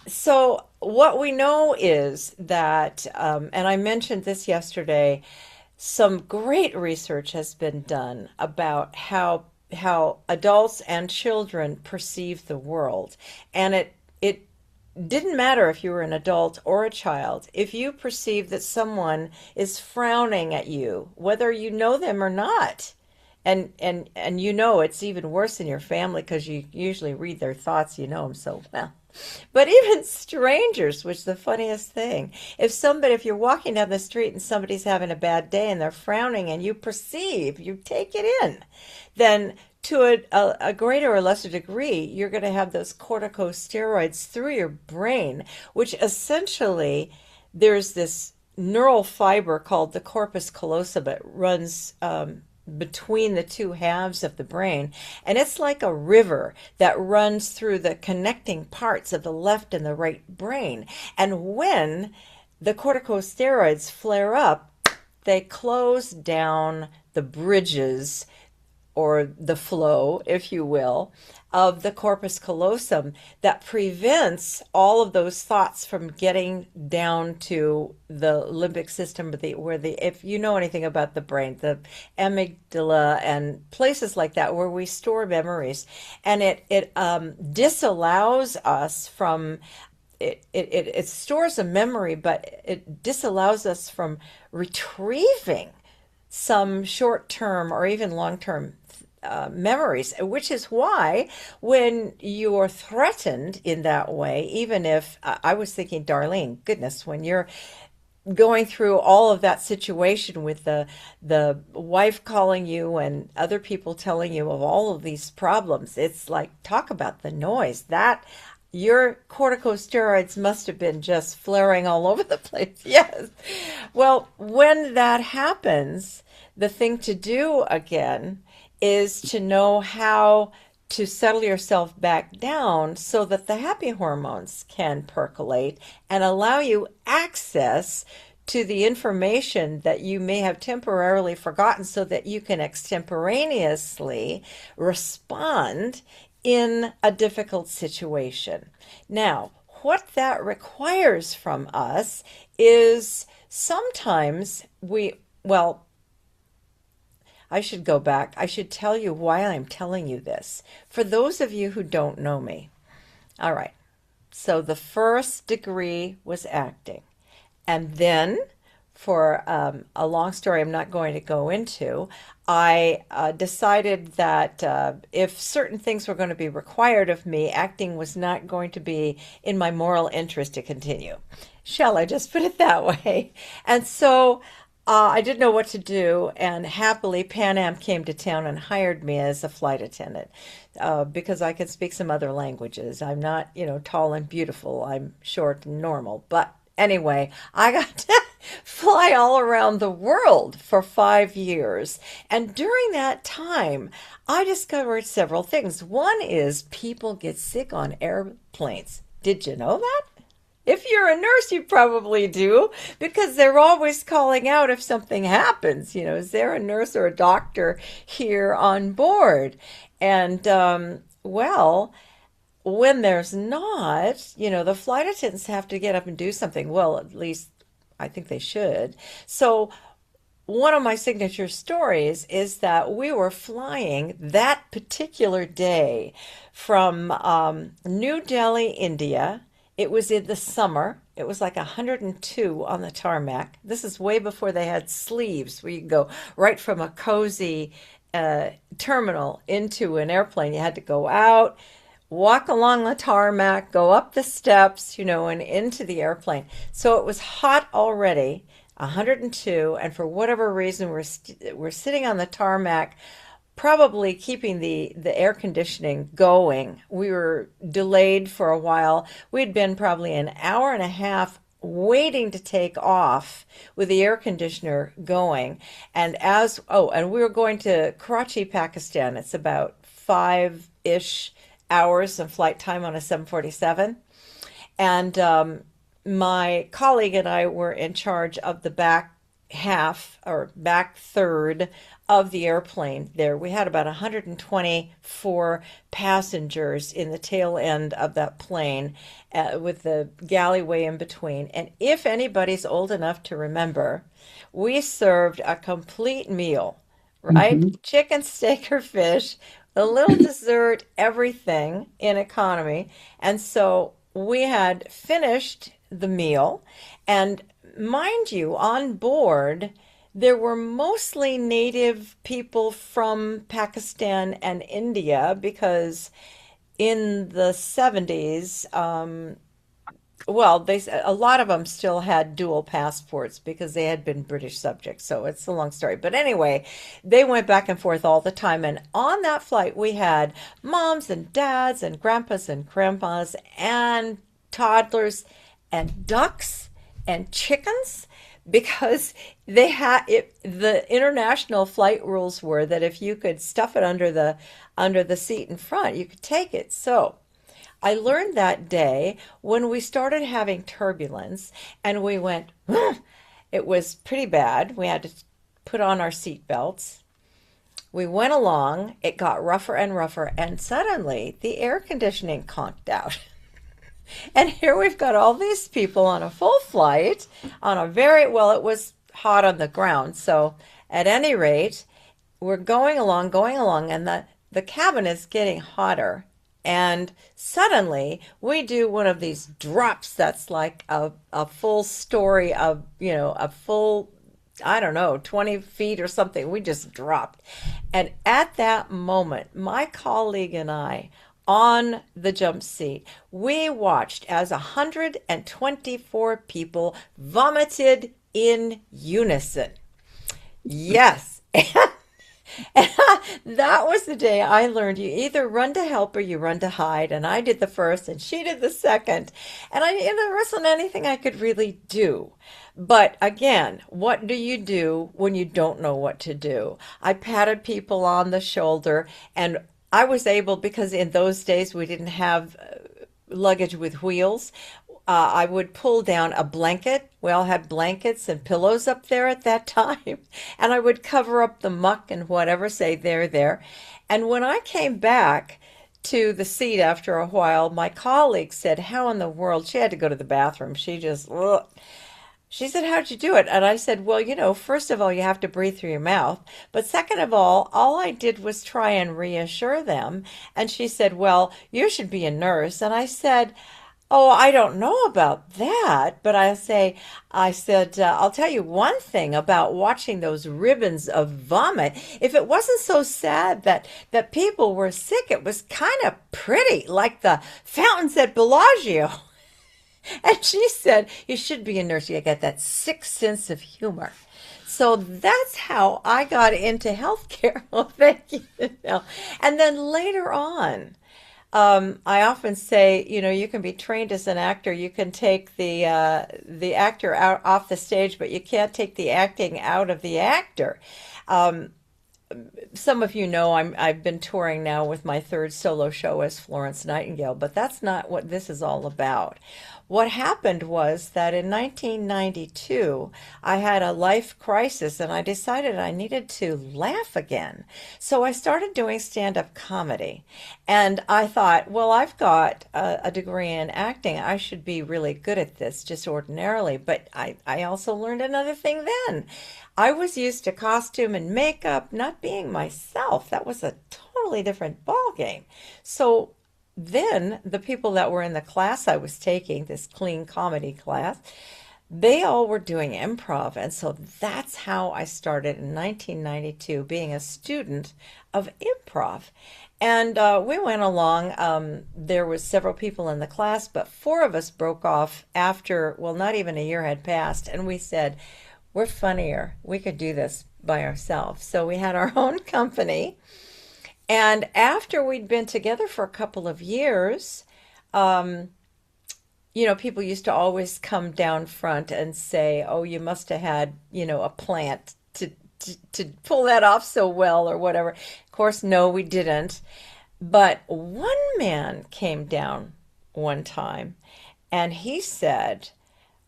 So, what we know is that, and I mentioned this yesterday, some great research has been done about how adults and children perceive the world, and it didn't matter if you were an adult or a child. If you perceive that someone is frowning at you, whether you know them or not, and it's even worse in your family because you usually read their thoughts, you know them so well. But even strangers, which is the funniest thing, if you're walking down the street and somebody's having a bad day and they're frowning and you take it in, then to a greater or lesser degree, you're going to have those corticosteroids through your brain, which essentially there's this neural fiber called the corpus callosum. It runs between the two halves of the brain, and it's like a river that runs through the connecting parts of the left and the right brain. And when the corticosteroids flare up, they close down the bridges, or the flow, if you will, of the corpus callosum that prevents all of those thoughts from getting down to the limbic system, if you know anything about the brain, the amygdala and places like that where we store memories, and it disallows us from it stores a memory, but it disallows us from retrieving some short term or even long term memories, which is why when you're threatened in that way, even if I was thinking, Darlene, goodness, when you're going through all of that situation with the wife calling you and other people telling you of all of these problems, it's like, talk about the noise. That your corticosteroids must have been just flaring all over the place. Yes. Well, when that happens, the thing to do again is to know how to settle yourself back down so that the happy hormones can percolate and allow you access to the information that you may have temporarily forgotten so that you can extemporaneously respond in a difficult situation. Now, what that requires from us is sometimes I should go back. I should tell you why I'm telling you this. For those of you who don't know me. All right. So the first degree was acting. And then, for a long story I'm not going to go into, I decided that if certain things were going to be required of me, acting was not going to be in my moral interest to continue. Shall I just put it that way? And so I didn't know what to do, and happily Pan Am came to town and hired me as a flight attendant because I could speak some other languages. I'm not, tall and beautiful. I'm short and normal. But anyway, I got to fly all around the world for 5 years. And during that time, I discovered several things. One is people get sick on airplanes. Did you know that? If you're a nurse, you probably do, because they're always calling out if something happens. Is there a nurse or a doctor here on board? And, when there's not, the flight attendants have to get up and do something. Well, at least I think they should. So one of my signature stories is that we were flying that particular day from New Delhi, India. It was in the summer. It was like 102 on the tarmac. This is way before they had sleeves where you could go right from a cozy terminal into an airplane. You had to go out, walk along the tarmac, go up the steps, and into the airplane. So it was hot already, 102, and for whatever reason, we're sitting on the tarmac probably keeping the air conditioning going. We were delayed for a while. We'd been probably an hour and a half waiting to take off with the air conditioner going. And we were going to Karachi, Pakistan. It's about 5-ish hours of flight time on a 747. And my colleague and I were in charge of the back half or back third of the airplane there. We had about 124 passengers in the tail end of that plane with the galleyway in between. And if anybody's old enough to remember, we served a complete meal, right? Mhm. Chicken, steak, or fish, a little dessert, everything in economy. And so we had finished the meal, and mind you, on board, there were mostly native people from Pakistan and India because in the 70s, well, a lot of them still had dual passports because they had been British subjects. So it's a long story. But anyway, they went back and forth all the time. And on that flight, we had moms and dads and grandpas and grandmas and toddlers and ducks and chickens because they had it, the international flight rules were that if you could stuff it under the seat in front, you could take it. So I learned that day when we started having turbulence and we went, it was pretty bad. We had to put on our seat belts. We went along, it got rougher and rougher, and suddenly the air conditioning conked out. And here we've got all these people on a full flight on a well, it was hot on the ground. So at any rate, we're going along, and the cabin is getting hotter. And suddenly we do one of these drops that's like a full story of, a full, I don't know, 20 feet or something. We just dropped. And at that moment, my colleague and I, on the jump seat, we watched as 124 people vomited in unison. Yes. And that was the day I learned you either run to help or you run to hide. And I did the first and she did the second. And there wasn't anything I could really do. But again, what do you do when you don't know what to do? I patted people on the shoulder and I was able, because in those days we didn't have luggage with wheels. I would pull down a blanket. We all had blankets and pillows up there at that time. And I would cover up the muck and whatever, say there. And when I came back to the seat after a while, my colleague said, how in the world? She had to go to the bathroom. She just, ugh. She said, how'd you do it? And I said, well, first of all, you have to breathe through your mouth. But second of all I did was try and reassure them. And she said, well, you should be a nurse. And I said, oh, I don't know about that, but I said, I'll tell you one thing about watching those ribbons of vomit. If it wasn't so sad that people were sick, it was kind of pretty, like the fountains at Bellagio. And she said, you should be a nurse. You get that sick sense of humor. So that's how I got into healthcare. Well, thank you. And then later on, I often say, you can be trained as an actor. You can take the actor out off the stage, but you can't take the acting out of the actor. Um, some of you know I've been touring now with my third solo show as Florence Nightingale, but that's not what this is all about. What happened was that in 1992, I had a life crisis and I decided I needed to laugh again. So I started doing stand-up comedy. And I thought, well, I've got a degree in acting. I should be really good at this just ordinarily. But I also learned another thing then. I was used to costume and makeup, not being myself. That was a totally different ball game. So then the people that were in the class I was taking, this clean comedy class, they all were doing improv. And so that's how I started in 1992 being a student of improv. And we went along. There was several people in the class, but four of us broke off after, well, not even a year had passed. And we said, we're funnier. We could do this by ourselves. So we had our own company. And after we'd been together for a couple of years, um, people used to always come down front and say, "Oh, you must have had, a plant to pull that off so well," or whatever. Of course, no, we didn't. But one man came down one time and he said,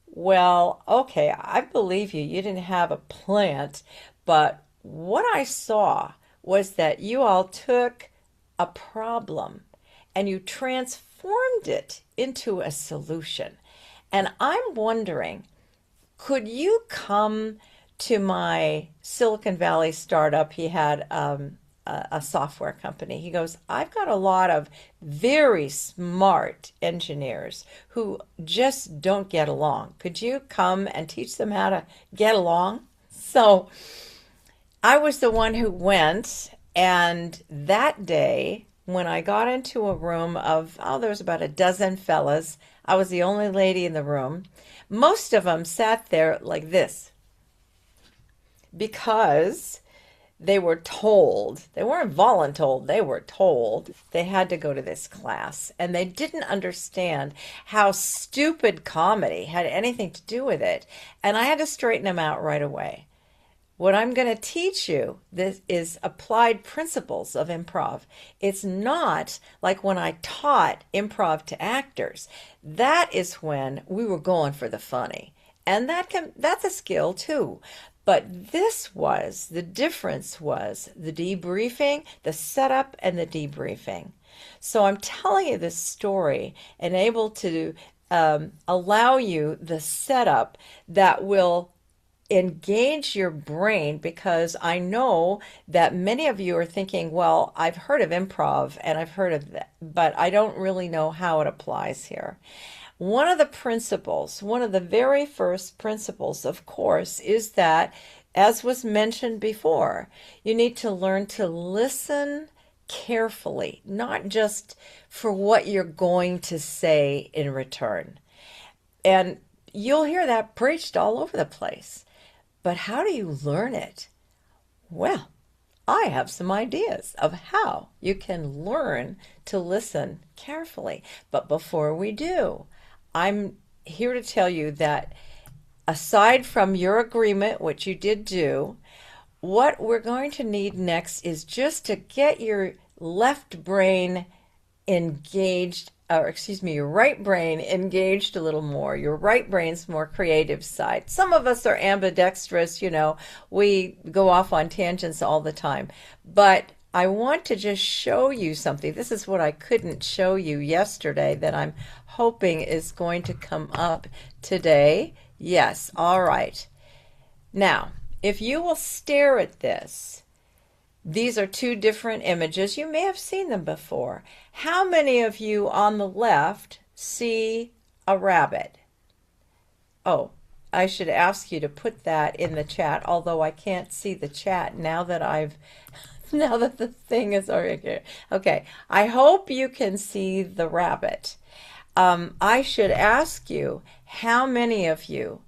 "Well, okay, I believe you. You didn't have a plant, but what I saw was that you all took a problem and you transformed it into a solution. And I'm wondering, could you come to my Silicon Valley startup?" He had a software company. He goes, "I've got a lot of very smart engineers who just don't get along. Could you come and teach them how to get along?" So I was the one who went, and that day, when I got into a room of, there was about a dozen fellas, I was the only lady in the room. Most of them sat there like this because they were told, they weren't voluntold, they were told they had to go to this class. And they didn't understand how stupid comedy had anything to do with it. And I had to straighten them out right away. What I'm going to teach you this is applied principles of improv. It's not like when I taught improv to actors. That is when we were going for the funny. And that's a skill too. But the difference was the debriefing, the setup and the debriefing. So I'm telling you this story and able to allow you the setup that will engage your brain, because I know that many of you are thinking, well, I've heard of improv and I've heard of that, but I don't really know how it applies here. One of the principles, one of the very first principles, of course, is that, as was mentioned before, you need to learn to listen carefully, not just for what you're going to say in return. And you'll hear that preached all over the place. But how do you learn it? Well, I have some ideas of how you can learn to listen carefully. But before we do, I'm here to tell you that aside from your agreement, which you did do, what we're going to need next is just to get your left brain engaged, or excuse me, your right brain engaged a little more. Your right brain's more creative side. Some of us are ambidextrous, we go off on tangents all the time. But I want to just show you something. This is what I couldn't show you yesterday that I'm hoping is going to come up today. Yes, all right. Now, if you will stare at this, these are two different images. You may have seen them before. How many of you on the left see a rabbit? Oh, I should ask you to put that in the chat, although I can't see the chat now that now that the thing is already here. Okay, I hope you can see the rabbit. I should ask you, how many of you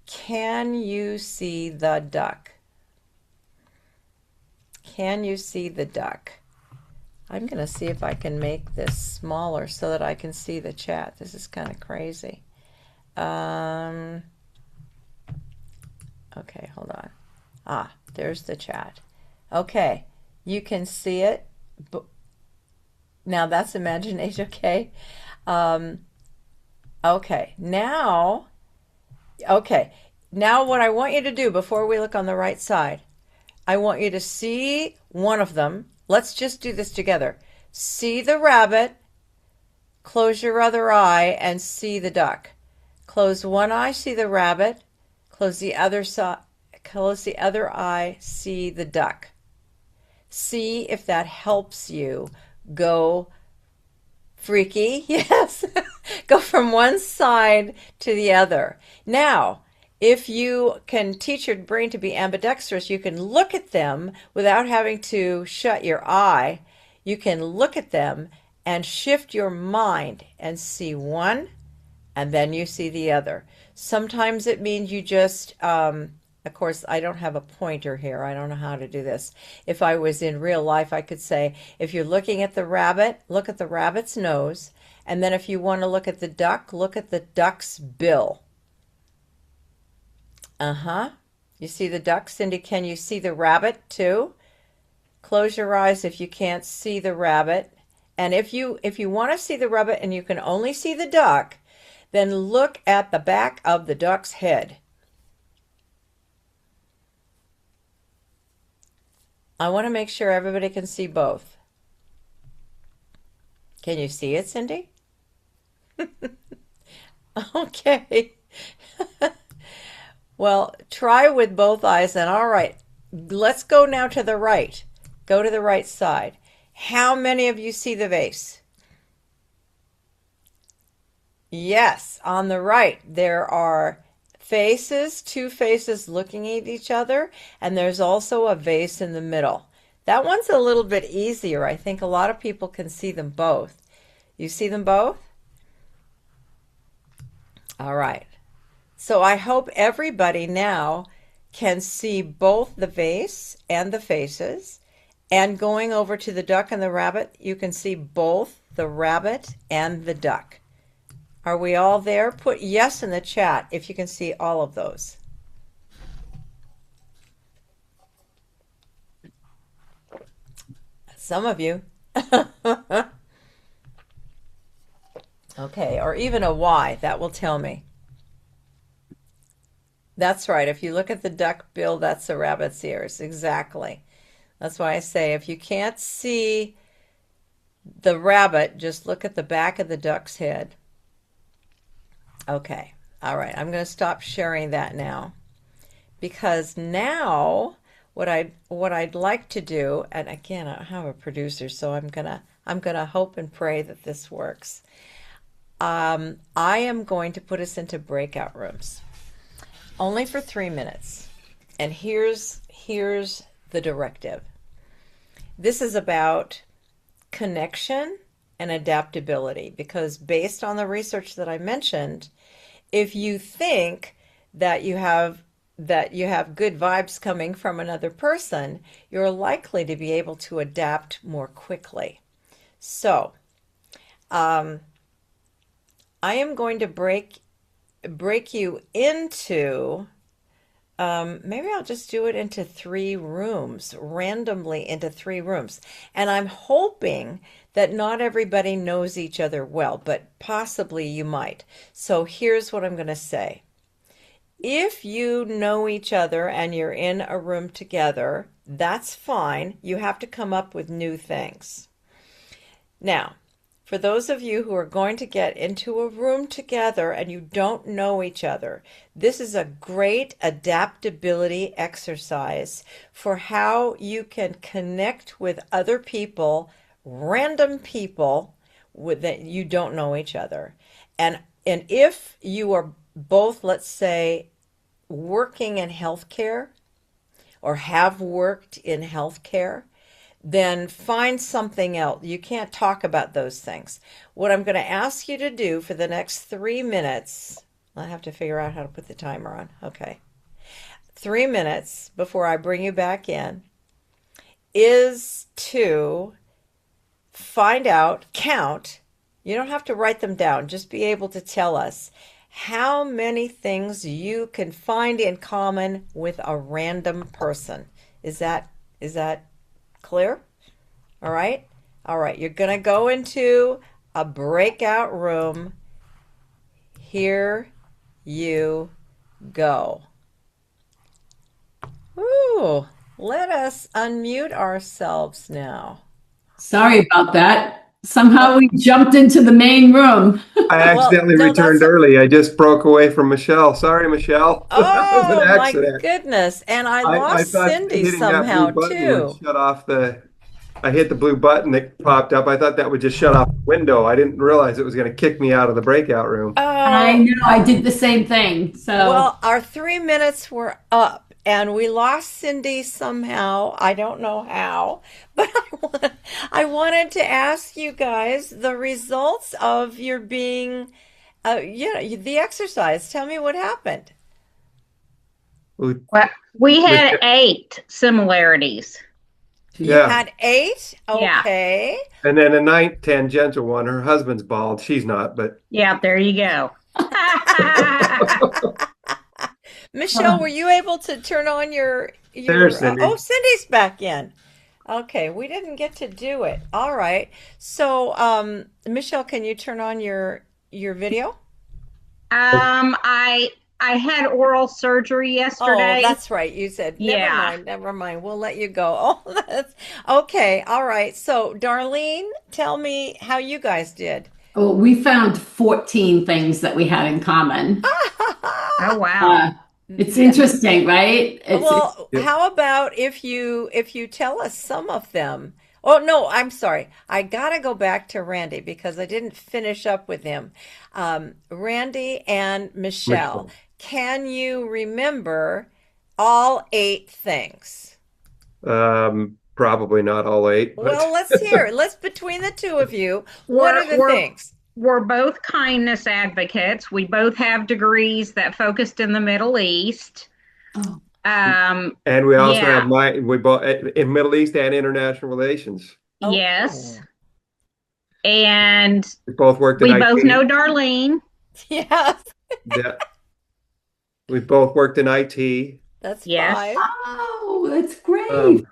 can you see the duck? Can you see the duck? I'm going to see if I can make this smaller so that I can see the chat. This is kind of crazy. Okay, hold on. There's the chat. Okay, you can see it. Now that's imagination, okay? Okay, now what I want you to do before we look on the right side, I want you to see one of them. Let's just do this together. See the rabbit, close your other eye, and see the duck. Close one eye, see the rabbit, close the other eye, see the duck. See if that helps you go freaky. Yes. Go from one side to the other. Now, if you can teach your brain to be ambidextrous, you can look at them without having to shut your eye. You can look at them and shift your mind and see one, and then you see the other. Sometimes it means you just Of course, I don't have a pointer here. I don't know how to do this. If I was in real life, I could say, if you're looking at the rabbit, look at the rabbit's nose. And then if you want to look at the duck, look at the duck's bill. Uh-huh. You see the duck, Cindy? Can you see the rabbit too? Close your eyes if you can't see the rabbit. And if you want to see the rabbit and you can only see the duck, then look at the back of the duck's head. I want to make sure everybody can see both. Can you see it, Cindy? Okay. Well, try with both eyes then. All right. Let's go now to the right. Go to the right side. How many of you see the vase? Yes, on the right, there are faces, two faces looking at each other, and there's also a vase in the middle. That one's a little bit easier. I think a lot of people can see them both. You see them both? All right. So I hope everybody now can see both the vase and the faces. And going over to the duck and the rabbit, you can see both the rabbit and the duck. Are we all there? Put yes in the chat if you can see all of those. Some of you. Okay, or even a Y, that will tell me. That's right. If you look at the duck bill, that's the rabbit's ears. Exactly. That's why I say if you can't see the rabbit, just look at the back of the duck's head. Okay. All right. I'm going to stop sharing that now because now what I'd like to do, and again, I don't have a producer, so I'm gonna hope and pray that this works. I am going to put us into breakout rooms only for 3 minutes. And here's the directive. This is about connection and adaptability because based on the research that I mentioned, if you think that you have good vibes coming from another person, you're likely to be able to adapt more quickly. So, I am going to break you into maybe I'll just do it into 3 rooms, randomly into 3 rooms. And I'm hoping that not everybody knows each other well, but possibly you might. So here's what I'm going to say. If you know each other and you're in a room together, that's fine. You have to come up with new things. Now, for those of you who are going to get into a room together and you don't know each other, this is a great adaptability exercise for how you can connect with other people, random people that you don't know each other. And if you are both, let's say, working in healthcare or have worked in healthcare, then find something else. You can't talk about those things. What I'm going to ask you to do for the next 3 minutes, I have to figure out how to put the timer on. Okay. 3 minutes before I bring you back in is to find out, count. You don't have to write them down. Just be able to tell us how many things you can find in common with a random person. Is that clear? All right. All right. You're going to go into a breakout room. Here you go. Ooh, let us unmute ourselves now. Sorry about that. Somehow we jumped into the main room. I accidentally returned early. I just broke away from Michelle. Sorry, Michelle. That was an Oh my accident. goodness. And I lost thought Cindy hitting that somehow blue button too. would shut off I hit the blue button that popped up. I thought that would just shut off the window. I didn't realize it was going to kick me out of the breakout room. I know, I did the same thing. So well, our 3 minutes were up and we lost Cindy somehow. I don't know how, but I wanted to ask you guys the results of your being, the exercise. Tell me what happened. We- Well, we had Mich- 8 similarities. You Yeah. had 8? Yeah. Okay. And then a ninth tangential one. Her husband's bald. She's not, but Yeah, there you go. Michelle, were you able to turn on there's your oh, Cindy. Cindy's back in. Okay, we didn't get to do it. All right. So, Michelle, can you turn on your video? I had oral surgery Oh, yesterday. that's right. You said, never Yeah. mind, never mind. We'll let you go. Oh, that's okay. All right. So, Darlene, tell me how you guys did. Well, we found 14 things that we had in common. Oh wow. Uh, it's Yeah. interesting, right? It's Well, Yep. how about if you tell us some of them? Oh no, I'm sorry. I gotta go back to Randy because I didn't finish up with him. Randy and Michelle, Michelle. can you remember all 8 things? Probably not all 8, but Well, let's hear it. Let's between the two of you. What We're are the we're things? we're both kindness advocates. We both have degrees that focused in the Middle East. oh, and we also have Yeah. we both in Middle East and international relations. Yes. Oh, And We both worked in we both IT. know Darlene. yes, Yeah, we both worked in IT. that's Yes. 5. oh, that's great. Um,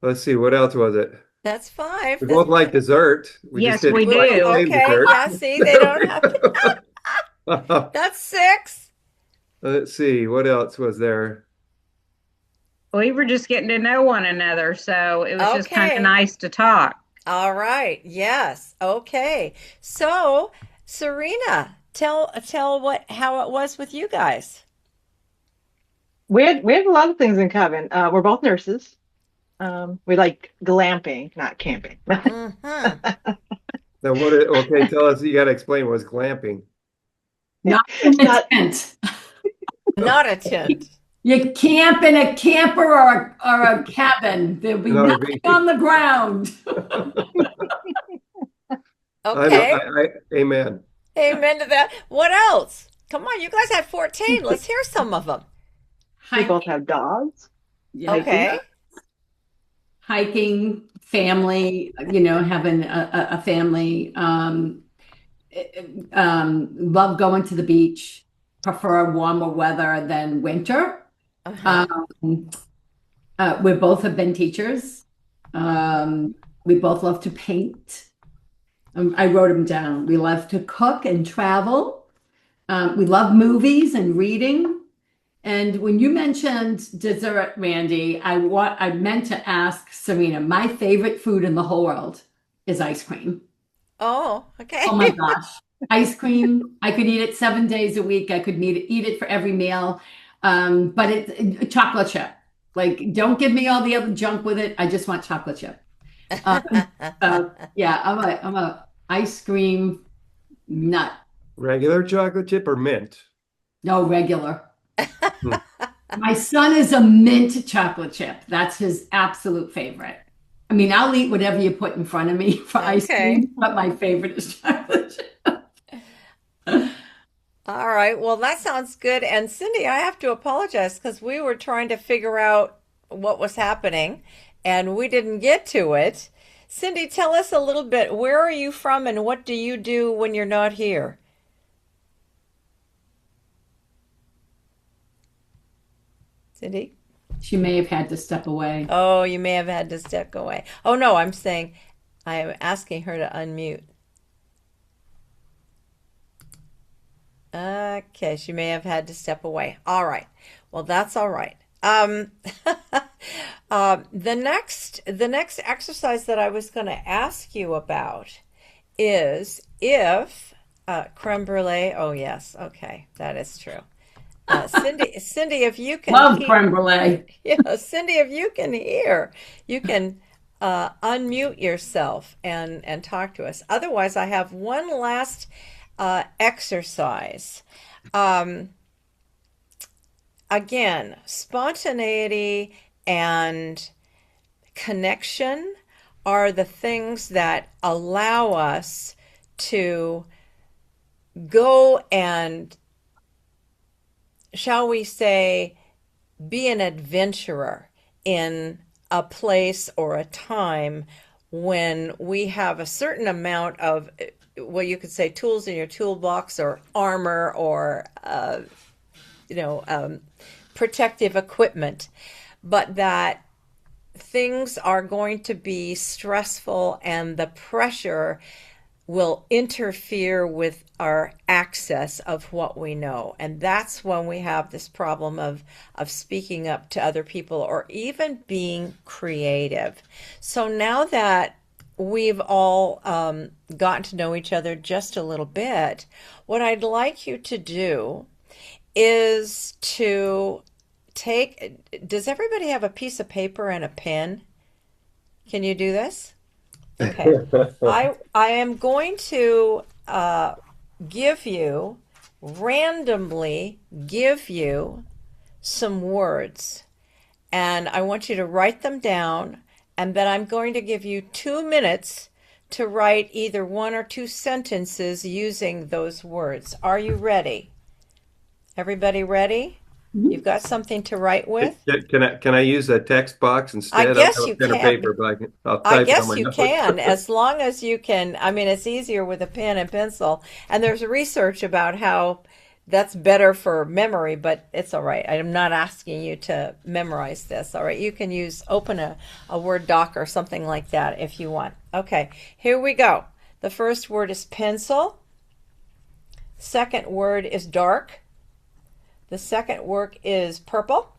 let's see, what else was it? That's 5. We That's both like dessert. We just Yes, we didn't like the do. same okay. dessert. Yeah, see, they don't have to. That's 6. Let's see, what else was there? We were just getting to know one another, so it was just kind of Okay. nice to talk. All right. Yes. Okay. So, Serena, tell what how it was with you guys. We had a lot of things in common. We're both nurses. We like glamping, not camping. Hmm. Now, okay, tell us, you got to explain what's glamping. Not in a Not tent. Not a tent. You camp in a camper or a cabin. There'll be No, nothing on the ground. I know, Okay. amen. Amen to that. What else? Come on, you guys had 14. Let's hear some of them. we both Hiking, have dogs. yeah, Hiking. Okay. hiking, family, having a family. Love going to the beach. Prefer warmer weather than winter. Uh-huh. We both have been teachers. We both love to paint. I wrote them down. We love to cook and travel. We love movies and reading. And when you mentioned dessert, Randy, I meant to ask Serena, my favorite food in the whole world is ice cream. Oh, okay. Oh my gosh. Ice cream. I could eat it 7 days a week. I could eat it for every meal. But chocolate chip. Like, don't give me all the other junk with it. I just want chocolate chip. Yeah, I'm a ice cream nut. Regular chocolate chip or mint? No, regular. Hmm. My son is a mint chocolate chip. That's his absolute favorite. I mean, I'll eat whatever you put in front of me for ice Okay. cream, but my favorite is chocolate chip. All right. Well, that sounds good. And Cindy, I have to apologize because we were trying to figure out what was happening and we didn't get to it. Cindy, tell us a little bit. Where are you from and what do you do when you're not here? Cindy? She may have had to step away. Oh, you may have had to step away. Oh, no, I'm saying I am asking her to unmute. Okay, she may have had to step away. All right. Well, that's all right. The next exercise that I was going to ask you about is if creme brulee. Oh, yes. Okay, that is true. Cindy, if you can Love hear, creme brulee. yeah, Cindy, if you can hear, you can unmute yourself and talk to us. Otherwise, I have one last exercise. Um, Again, spontaneity and connection are the things that allow us to go and shall we say, be an adventurer in a place or a time when we have a certain amount of, well, you could say tools in your toolbox or armor or, you know, protective equipment, but that things are going to be stressful and the pressure will interfere with our access of what we know. And that's when we have this problem of speaking up to other people or even being creative. So now that we've all gotten to know each other just a little bit, what I'd like you to do is to does everybody have a piece of paper and a pen? Can you do this? Okay. I am going to give you, randomly give you some words, and I want you to write them down, and then I'm going to give you 2 minutes to write either one or two sentences using those words. Are you ready? Everybody ready? You've got something to write with? Can I use a text box I instead? I don't guess have you a pen or can. paper, but I'll I type it on guess my you notes. can, as long as you can. I mean, it's easier with a pen and pencil. And there's research about how that's better for memory, but it's all right. I'm not asking you to memorize this. All right. You can open a Word doc or something like that if you want. Okay. Here we go. The first word is pencil. Second word is dark. The second word is purple.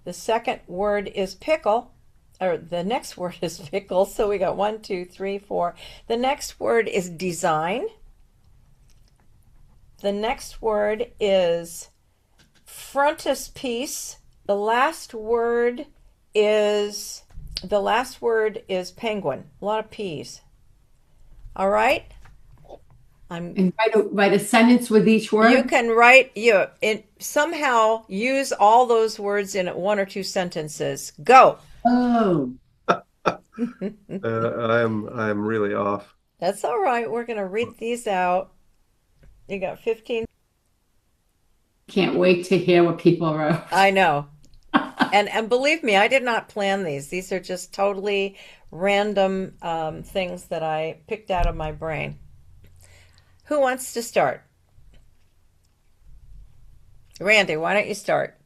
The second word is pickle. Or the next word is pickle. So we got 1, 2, 3, 4. The next word is design. The next word is frontispiece. The last word is penguin. A lot of P's. All right. And write a sentence with each word. You can somehow use all those words in one or two sentences. Go. Oh, I'm really off. That's all right. We're going to read these out. You got 15. can't wait to hear what people wrote. I know. And believe me, I did not plan these. These are just totally random things that I picked out of my brain. Who wants to start? Randy, why don't you start?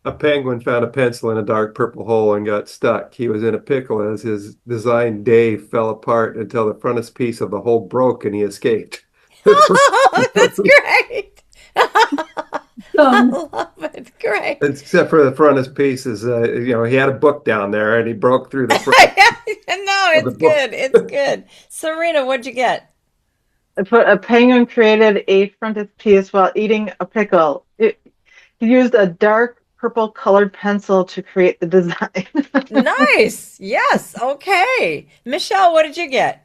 A penguin found a pencil in a dark purple hole and got stuck. He was in a pickle as his design Dave fell apart until the frontispiece of the hole broke and he escaped. Oh, that's great. I love it. Great. Except for the frontispiece is, he had a book down there and he broke through the front No, of the it's book. good. It's good. Serena, what'd you get? I put a penguin created a frontispiece while eating a pickle. He used a dark purple colored pencil to create the design. Nice. Yes. Okay. Michelle, what did you get?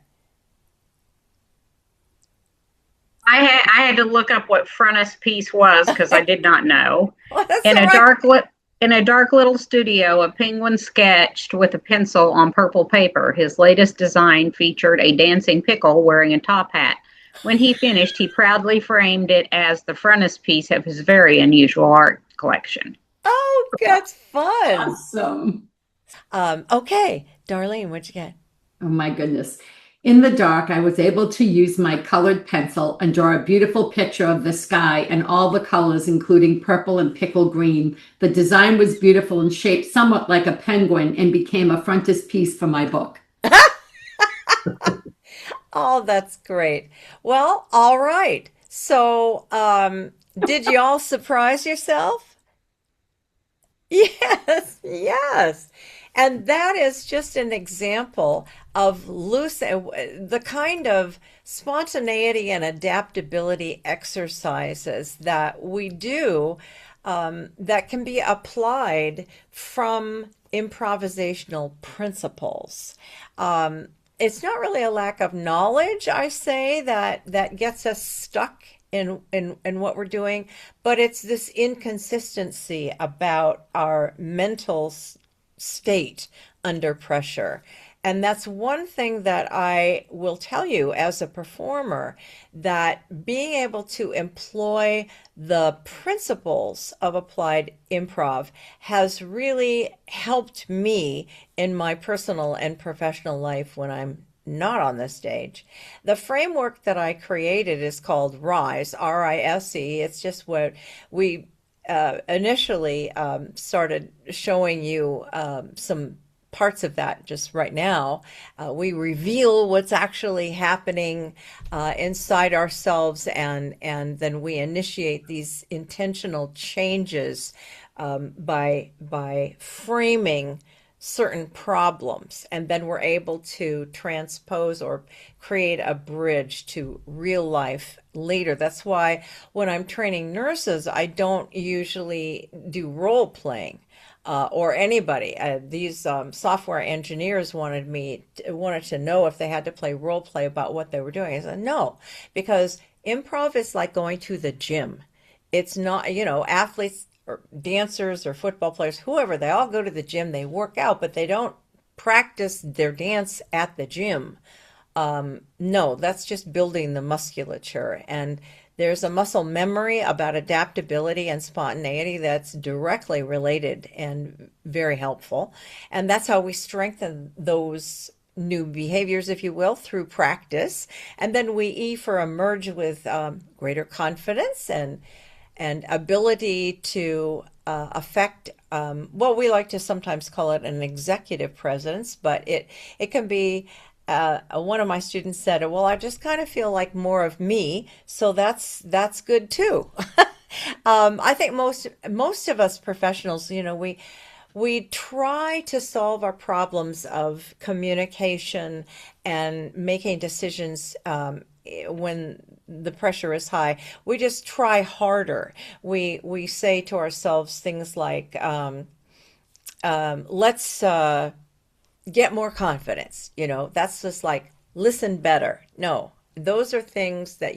I had to look up what frontispiece was because I did not know. Well, that's In all a right. in a dark little studio, a penguin sketched with a pencil on purple paper. His latest design featured a dancing pickle wearing a top hat. When he finished, he proudly framed it as the frontispiece of his very unusual art collection. Oh, that's fun. Awesome. Okay. Darlene, what'd you get? Oh my goodness. In the dark, I was able to use my colored pencil and draw a beautiful picture of the sky and all the colors, including purple and pickle green. The design was beautiful and shaped somewhat like a penguin and became a frontispiece for my book. Oh, that's great. Well, all right. So, did you all surprise yourself? Yes, yes. And that is just an example of the kind of spontaneity and adaptability exercises that we do that can be applied from improvisational principles. It's not really a lack of knowledge, I say, that gets us stuck in what we're doing, but it's this inconsistency about our mental state under pressure. And that's one thing that I will tell you as a performer, that being able to employ the principles of applied improv has really helped me in my personal and professional life when I'm not on the stage. The framework that I created is called RISE, RISE. It's just what we initially started showing you some parts of that just right now. We reveal what's actually happening inside ourselves, and then we initiate these intentional changes by framing certain problems, and then we're able to transpose or create a bridge to real life later. That's why when I'm training nurses, I don't usually do role playing. Or anybody. These software engineers wanted to know if they had to play role play about what they were doing. I said no, because improv is like going to the gym. It's not, athletes or dancers or football players, whoever, they all go to the gym, they work out, but they don't practice their dance at the gym. No, that's just building the musculature. And there's a muscle memory about adaptability and spontaneity that's directly related and very helpful. And that's how we strengthen those new behaviors, if you will, through practice. And then we E for emerge with greater confidence and ability to affect, well, we like to sometimes call it an executive presence, but it can be, one of my students said, well, I just kind of feel like more of me, so that's good too. I think most of us professionals, we try to solve our problems of communication and making decisions when the pressure is high. We just try harder. We say to ourselves things like, let's get more confidence. That's just like listen better. No, those are things that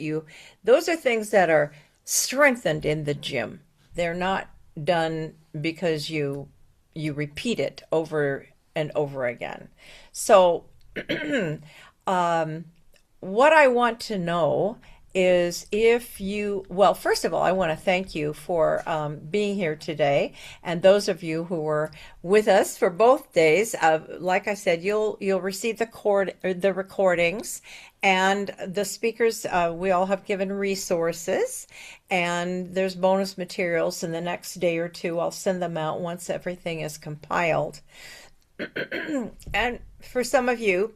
are strengthened in the gym. They're not done because you repeat it over and over again. So what I want to know is if you, well, first of all, I want to thank you for being here today, and those of you who were with us for both days. Like I said, you'll receive the recordings, and the speakers. We all have given resources, and there's bonus materials. In the next day or two, I'll send them out once everything is compiled. And for some of you,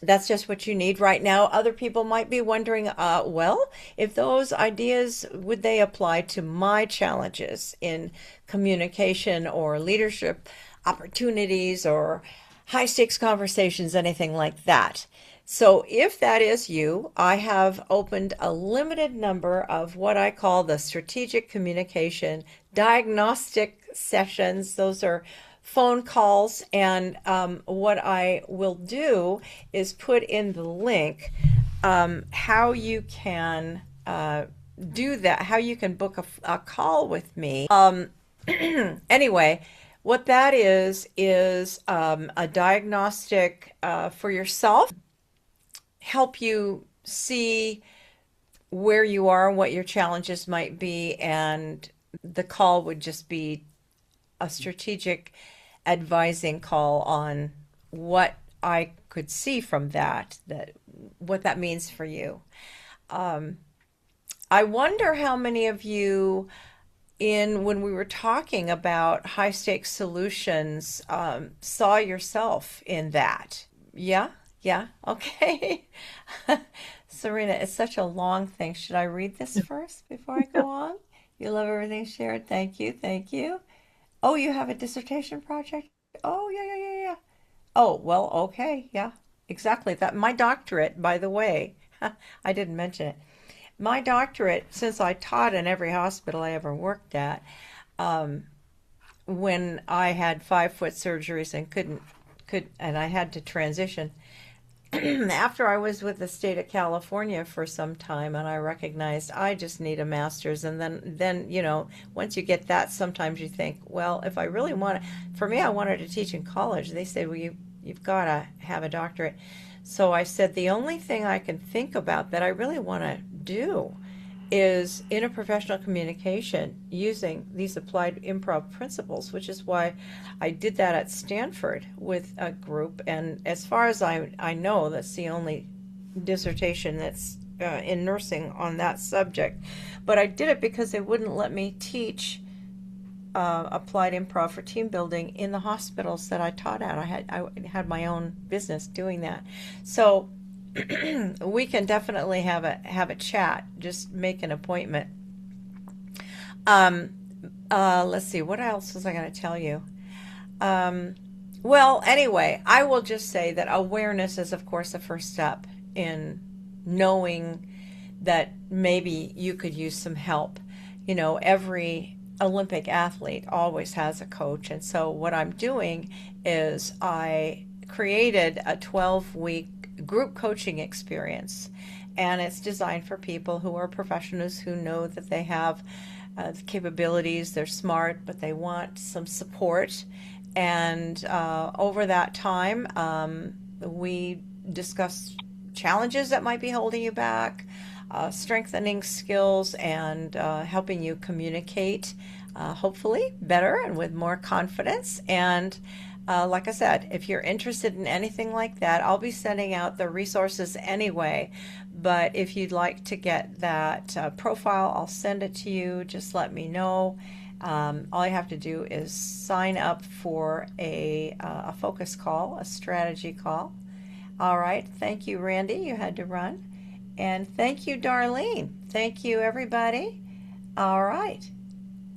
that's just what you need right now. Other people might be wondering, well, if those ideas, would they apply to my challenges in communication or leadership opportunities or high stakes conversations, anything like that? So if that is you, I have opened a limited number of what I call the strategic communication diagnostic sessions. Those are phone calls, and what I will do is put in the link how you can do that, how you can book a call with me. Anyway, what that is a diagnostic for yourself, help you see where you are and what your challenges might be, and the call would just be a strategic advising call on what I could see from that what that means for you. I wonder how many of you, when we were talking about high stakes solutions, saw yourself in that. Yeah, okay. Serena, it's such a long thing. Should I read this first before I go on? You love everything shared. Thank you. Oh, you have a dissertation project? Oh, yeah. Oh, well, okay, yeah, exactly. That my doctorate, by the way, I didn't mention it. My doctorate, since I taught in every hospital I ever worked at, when I had 5-foot surgeries and and I had to transition, after I was with the state of California for some time, and I recognized I just need a master's. And then once you get that, sometimes you think, well, if I really want to, for me, I wanted to teach in college. They said, well, you've got to have a doctorate. So I said, the only thing I can think about that I really want to do is interprofessional communication using these applied improv principles, which is why I did that at Stanford with a group. And as far as I know, that's the only dissertation that's in nursing on that subject. But I did it because they wouldn't let me teach applied improv for team building in the hospitals that I taught at. I had my own business doing that. So we can definitely have a chat. Just make an appointment. Let's see. What else was I going to tell you? Well, anyway, I will just say that awareness is, of course, the first step in knowing that maybe you could use some help. You know, every Olympic athlete always has a coach. And so what I'm doing is I created a 12-week group coaching experience. And it's designed for people who are professionals who know that they have the capabilities, they're smart, but they want some support. And over that time, we discuss challenges that might be holding you back, strengthening skills, and helping you communicate, hopefully better and with more confidence. And like I said, if you're interested in anything like that, I'll be sending out the resources anyway. But if you'd like to get that profile, I'll send it to you. Just let me know. All you have to do is sign up for a focus call, a strategy call. All right. Thank you, Randy. You had to run. And thank you, Darlene. Thank you, everybody. All right.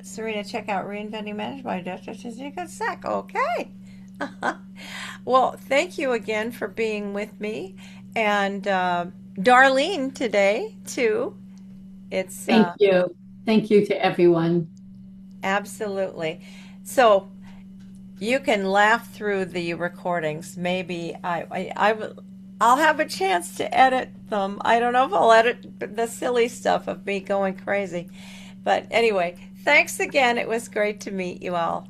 Serena, check out Reinventing Management by Dr. Tazika Sack. Okay. Well, thank you again for being with me. And Darlene today, too. It's Thank you. Thank you to everyone. absolutely. So you can laugh through the recordings. Maybe I'll have a chance to edit them. I don't know if I'll edit the silly stuff of me going crazy. But anyway, thanks again. It was great to meet you all.